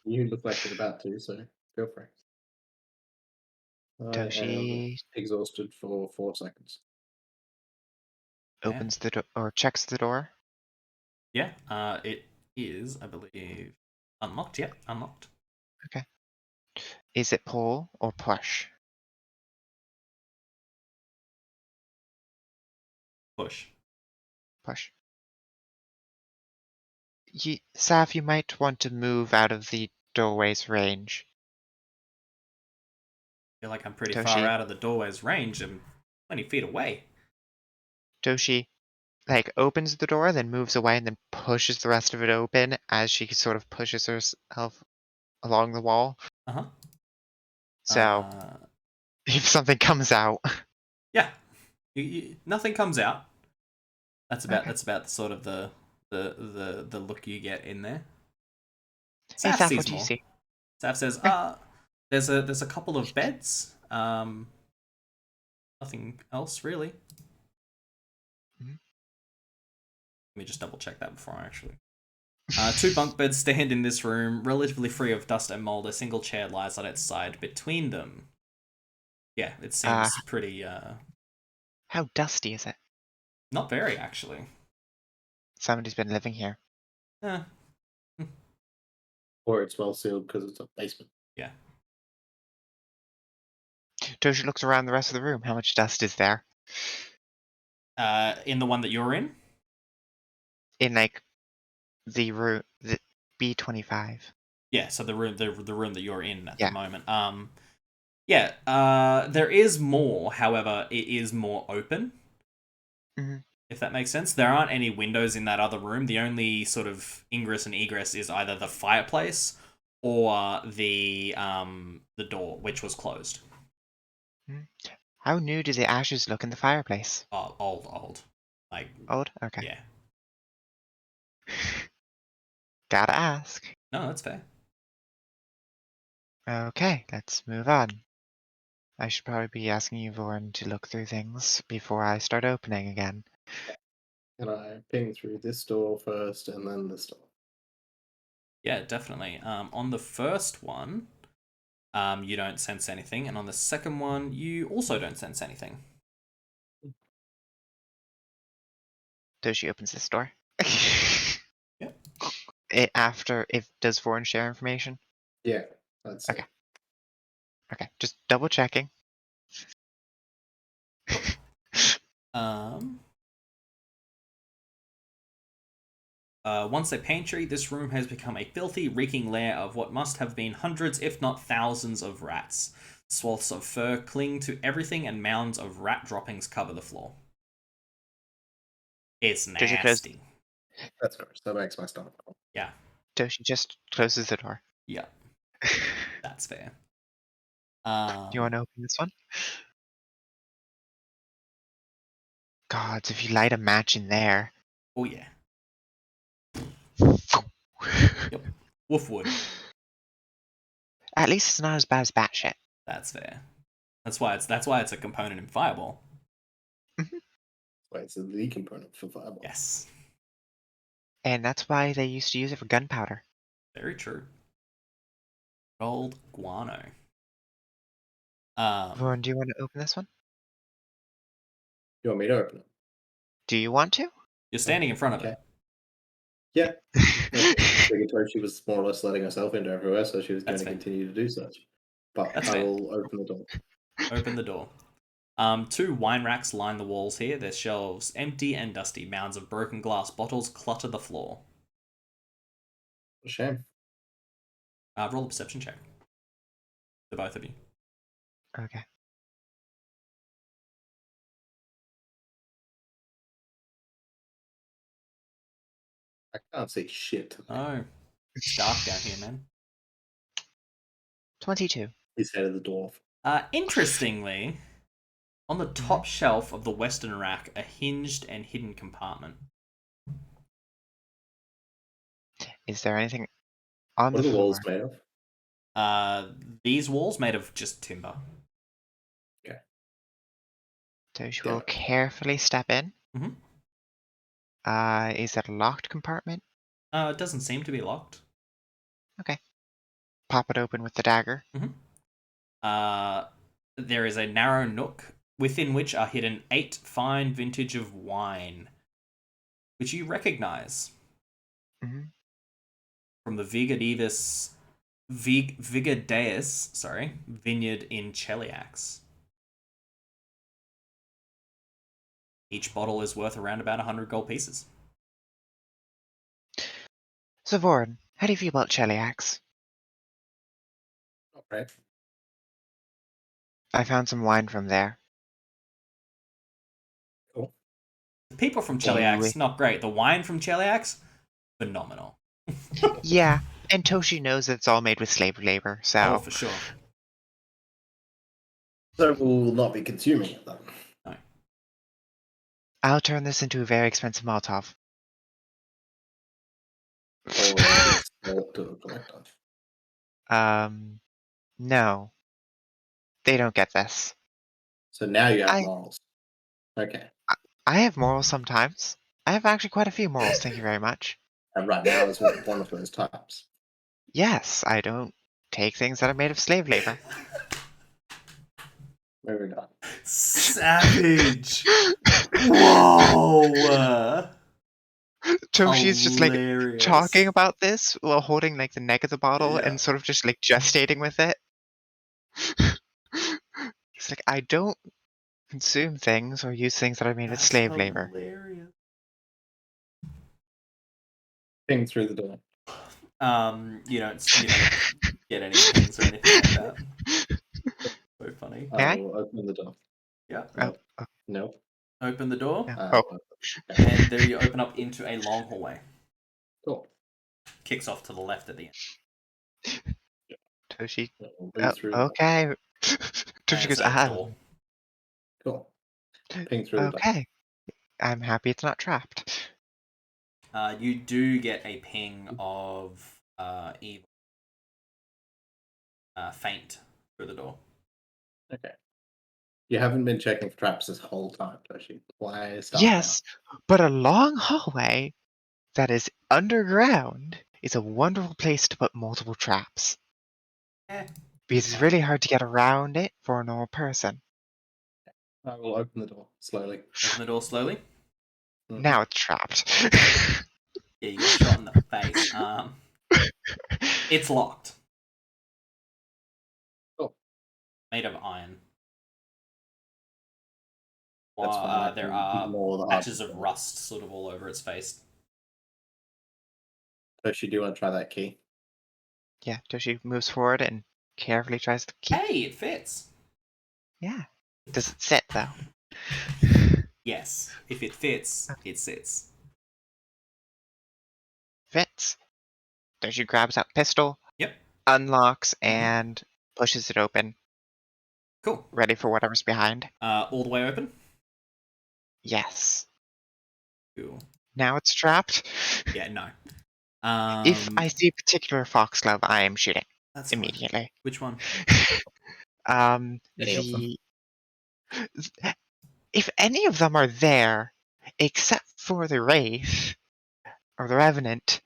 You look like you're about to, so go for it. I am Toshi exhausted for 4 seconds. opens the door or checks the door. Yeah. It is, I believe, unlocked. Yeah, unlocked. Okay. Is it pull or push? Push. Push. Saf, you might want to move out of the doorway's range. I feel like I'm pretty Toshi. far out of the doorway's range. I'm 20 feet away. Toshi, opens the door, then moves away, and then pushes the rest of it open as she sort of pushes herself along the wall. Uh-huh. So, if something comes out, yeah, nothing comes out. That's about okay. the sort of the look you get in there. Hey, Saf Saf, sees what do you more. see? Saf says, there's a couple of beds. Nothing else really. Mhm. Let me just double check that before I actually. 2 bunk beds stand in this room, relatively free of dust and mold. A single chair lies on its side between them. Yeah, it seems pretty. How dusty is it? Not very, actually. Somebody's been living here. Or it's well sealed because it's a basement. Yeah. Toshi looks around the rest of the room. How much dust is there? In the one that you're in? In the room, the B25. Yeah, so the room that you're in at Yeah. the moment. Yeah, there is more, however, it is more open. Mm-hmm. If that makes sense. There aren't any windows in that other room. The only sort of ingress and egress is either the fireplace or the door, which was closed. How new do the ashes look in the fireplace? Oh, old. Like Old? Okay. Yeah. Gotta ask. No, that's fair. Okay, let's move on. I should probably be asking you, Voran, to look through things before I start opening again. Can I ping through this door first and then this door? Yeah, definitely. On the first one, you don't sense anything, and on the second one, you also don't sense anything. Toshi opens this door. Yep. Does Voran share information? Yeah, that's Okay. Okay, just double checking. Um, Once a pantry, this room has become a filthy, reeking lair of what must have been hundreds, if not thousands, of rats. Swaths of fur cling to everything, and mounds of rat droppings cover the floor. It's Does it close? nasty. That's gross. That makes my stomach cold. Yeah, Toshi just closes the door. yeah, that's fair. Do you want to open this one? Gods, if you light a match in there. Oh yeah. Yep. Woofwood. At least it's not as bad as batshit. That's fair. That's why it's a component in Fireball. Wait, it's the component for fireball. Yes. And that's why they used to use it for gunpowder. Very true. Gold guano. Vaughn, do you want to open this one? You want me to open it? Do you want to? You're standing in front of Okay. it. Yeah. She was more or less letting herself into everywhere, so she was going That's to fair. continue to do such. But That's I fair. will open the door. Open the door. 2 wine racks line the walls here, their shelves empty and dusty. Mounds of broken glass bottles clutter the floor. What a shame. Roll a perception check. For both of you. Okay. I can't see shit. Oh. It's dark down here, man. 22. He's headed the door. Interestingly, on the top shelf of the western rack, a hinged and hidden compartment. Is there anything on What the are the floor? walls made of? These walls made of just timber. Okay. Toshi Yeah. will carefully step in. Mhm. Is that a locked compartment? It doesn't seem to be locked. Okay. Pop it open with the dagger. There is a narrow nook within which are hidden 8 fine vintage of wine, which you recognize from the Vigadeus vineyard in Cheliax. Each bottle is worth around about 100 gold pieces. So, Vaughn, how do you feel about Cheliax? Okay. I found some wine from there. Cool. The people from Do you- Cheliax, not great. The wine from Cheliax, phenomenal. Yeah, and Toshi knows that it's all made with slave labor, so. Oh, for sure. So we'll not be consuming it then. No. I'll turn this into a very expensive Molotov. Or it's sold to a collector. No. They don't get this. So now you have I- morals. Okay. I have morals sometimes. I have actually quite a few morals, thank you very much. And right now is one of those times. Yes, I don't take things that are made of slave labor. Moving on. Savage! Whoa! Toshi's just like Hilarious. talking about this while holding like the neck of the bottle Yeah. and sort of just like gestating with it. He's like, I don't consume things or use things that are made with That's slave labor. hilarious. Ping through the door. You don't get any things or anything like that. So funny. May I? I will open the door. Yeah. Nope. Oh, Nope. Open the door, no. Uh, Oh, and there you open up into a long hallway. Cool. Kicks off to the left at the end. Toshi. We'll read through. Okay. And Toshi it's goes, a door. Cool. Ping through the door. okay. I'm happy it's not trapped. You do get a ping of evil. Faint through the door. Okay. You haven't been checking for traps this whole time, Toshi. Why start Yes, but a long hallway that is underground is a wonderful place to put multiple traps. Because it's really hard to get around it for a normal person. now? I will open the door slowly. Open the door slowly. Now it's trapped. Yeah, you get shot in the face. It's locked. Cool. Made of iron. That's fine. I There can are ignore the patches hard of rust sort of all over its face. Toshi, do you want to try that key? Yeah, Toshi moves forward and carefully tries to keep. Hey, it fits. Yeah. Does it sit though? Yes, if it fits, it sits. Fits. Toshi grabs out pistol, Yep. unlocks, and pushes it open, Cool. ready for whatever's behind. All the way open. Yes. Cool. Now it's trapped. Yeah, no. If I see a particular foxglove, I am shooting That's fine. immediately. Which one? Any of them. If any of them are there, except for the Wraith or the Revenant,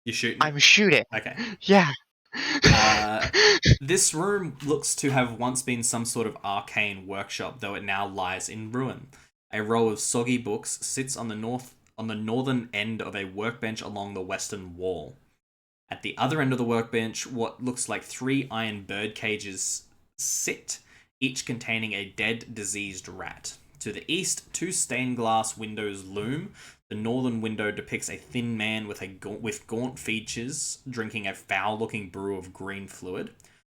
You shooting? I'm shooting. Okay. Yeah. This room looks to have once been some sort of arcane workshop, though it now lies in ruin. A row of soggy books sits on the northern end of a workbench along the western wall. At the other end of the workbench, what looks like 3 iron bird cages sit, each containing a dead, diseased rat. To the east, 2 stained glass windows loom. The northern window depicts a thin man with gaunt features drinking a foul-looking brew of green fluid,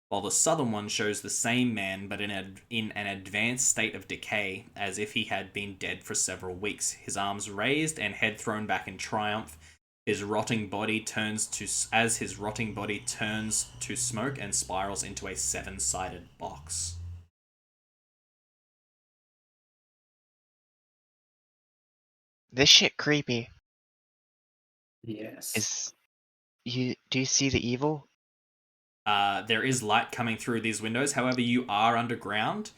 while the southern one shows the same man but in an advanced state of decay, as if he had been dead for several weeks, his arms raised and head thrown back in triumph. His rotting body turns to smoke and spirals into a 7-sided box. This shit creepy. Yes. Do you see the evil? There is light coming through these windows. However, you are underground.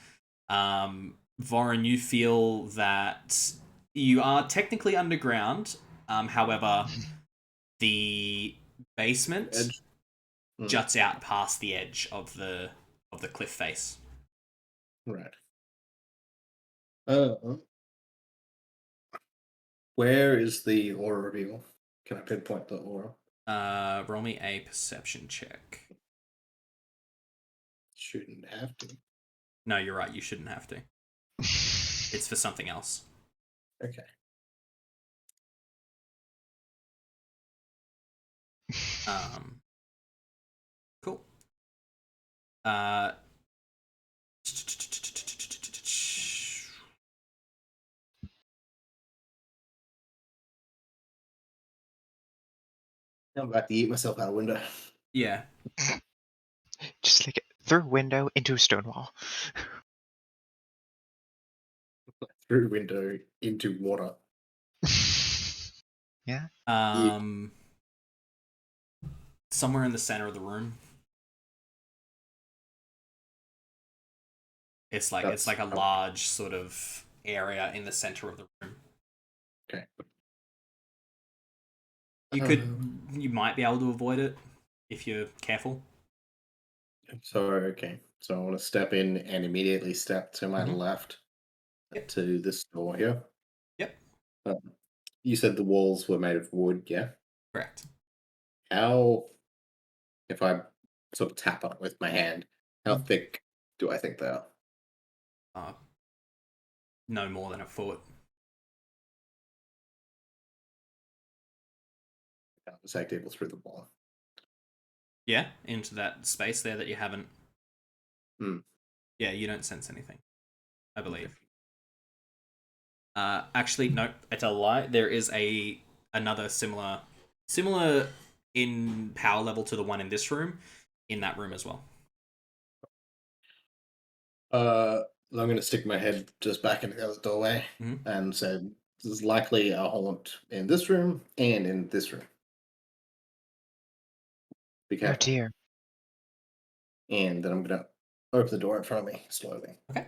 Vorin, you feel that you are technically underground. However, the basement Edge. juts out past the edge of the cliff face. Right. Where is the aura reveal? Can I pinpoint the aura? Roll me a perception check. Shouldn't have to. No, you're right. You shouldn't have to. It's for something else. Okay. Cool. I'm about to eat myself out a window. Yeah. Just like through window into a stone wall. Through window into water. Yeah. Somewhere in the center of the room. It's like a large sort of area in the center of the room. Okay. You might be able to avoid it if you're careful. So I want to step in and immediately step to my left to this door here. Yep. You said the walls were made of wood, yeah? Correct. How, if I sort of tap on it with my hand, how thick do I think they are? No more than a foot. Perceptible through the wall. Yeah, into that space there that you haven't. Yeah, you don't sense anything, I believe. Actually, no, it's a lie. There is another similar in power level to the one in this room, in that room as well. I'm going to stick my head just back into the other doorway and say, there's likely a haunt in this room and in this room. Be careful. Oh dear. And then I'm going to open the door in front of me slowly. Okay.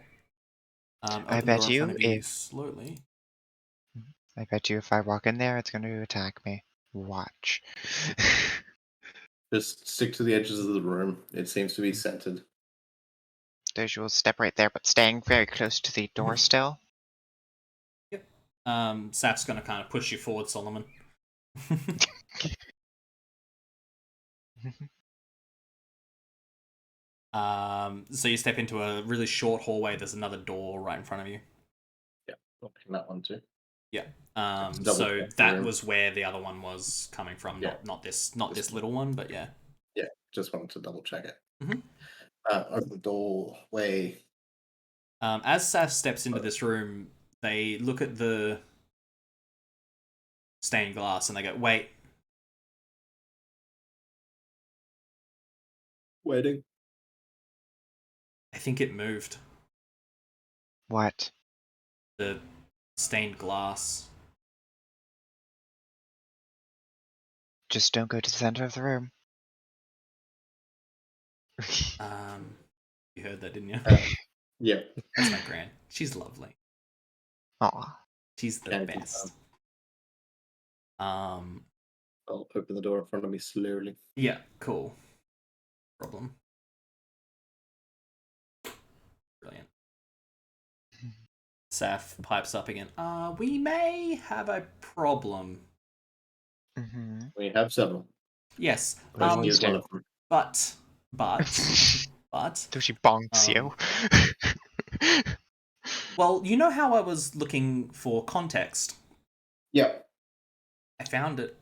I bet you slowly. I bet you if I walk in there, it's going to attack me. Watch. Just stick to the edges of the room. It seems to be centered. There's your step right there, but staying very close to the door still. Yep. Sap's going to kind of push you forward, Solomon. So you step into a really short hallway. There's another door right in front of you. Yeah, opening that one too. Yeah. Double So check the that room. was where the other one was coming from. Yeah. Not this little one, but yeah. Yeah, just wanted to double check it. Mhm. Open the doorway. As Saf steps into this room, they look at the stained glass and they go, "Wait, Waiting. I think it moved." What? The stained glass. Just don't go to the center of the room. You heard that, didn't you? Yeah. That's my gran. She's lovely. Aw. She's the Can best. I'll open the door in front of me slowly. Yeah, cool. Problem. Brilliant. Saf pipes up again. We may have a problem. Mm-hmm. We have several. Yes. Question is one of them. But. So she bonks you. Well, you know how I was looking for context? Yep. I found it.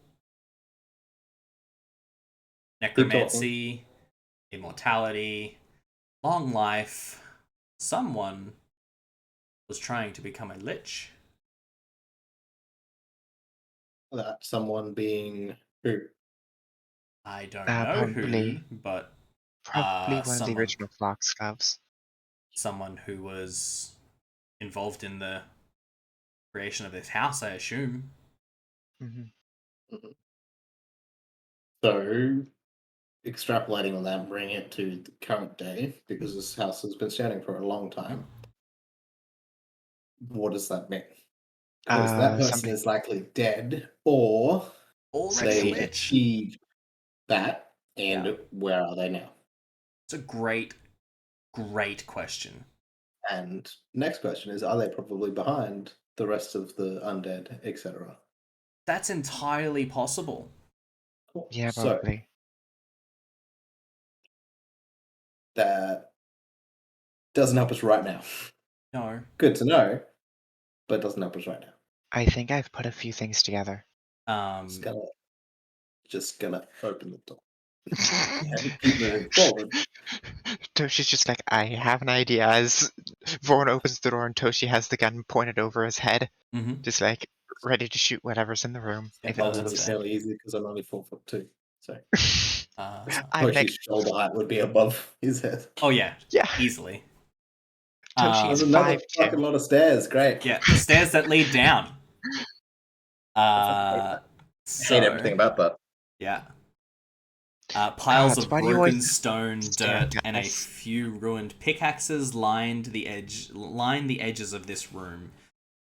Necromancy, immortality, long life. Someone was trying to become a lich. That someone being who? I don't know Probably. who, but Probably one of the someone- original Flock Scouts. someone who was involved in the creation of this house, I assume. Mm-hmm. So, extrapolating on that, bring it to the current day, because this house has been standing for a long time. What does that mean? Because that person Somebody is likely dead, or Already a they lich. achieved that, and Yeah. where are they now? It's a great question. And next question is, are they probably behind the rest of the undead, etc.? That's entirely possible. Cool. Yeah, So probably. that doesn't help us right now. No. Good to know, but doesn't help us right now. I think I've put a few things together. Just gonna open the door and keep moving forward. Toshi's just like, I have an idea. As Vaughn opens the door and Toshi has the gun pointed over his head, Mm-hmm. just like ready to shoot whatever's in the room. Yeah, if well, it That'll be that's moves. fairly easy because I'm only 4'2". So I'm like, Toshi's shoulder height would be above his head. Oh yeah, yeah, easily. Toshi's There's another 5'2". fucking lot of stairs. Great. Yeah, the stairs that lead down. I hate everything about that. Yeah. Piles God, of why do you broken always stone, staring dirt, at and a us? few ruined pickaxes line the edges of this room.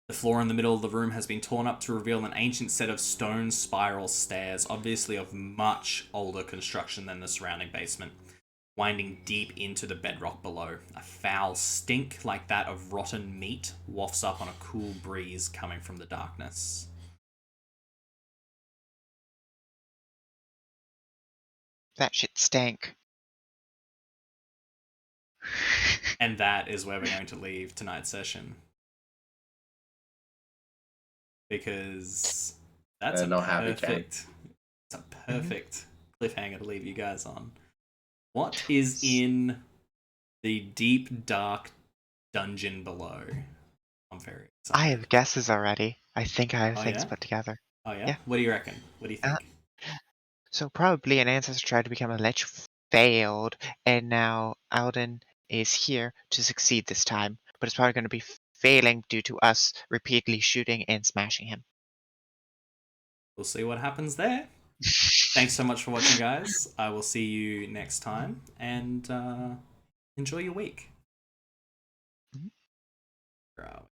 The floor in the middle of the room has been torn up to reveal an ancient set of stone spiral stairs, obviously of much older construction than the surrounding basement, winding deep into the bedrock below. A foul stink like that of rotten meat wafts up on a cool breeze coming from the darkness. That shit stank. And that is where we're going to leave tonight's session. Because that's a not happy, perfect cliffhanger to leave you guys on. What is in the deep, dark dungeon below? I'm very excited. I have guesses already. I think I have Oh, things yeah? put together. Oh yeah? Yeah. What do you reckon? What do you think? So probably an ancestor tried to become a lich, failed, and now Alden is here to succeed this time. But it's probably going to be failing due to us repeatedly shooting and smashing him. We'll see what happens there. Thanks so much for watching, guys. I will see you next time, and enjoy your week. Mhm. Bro.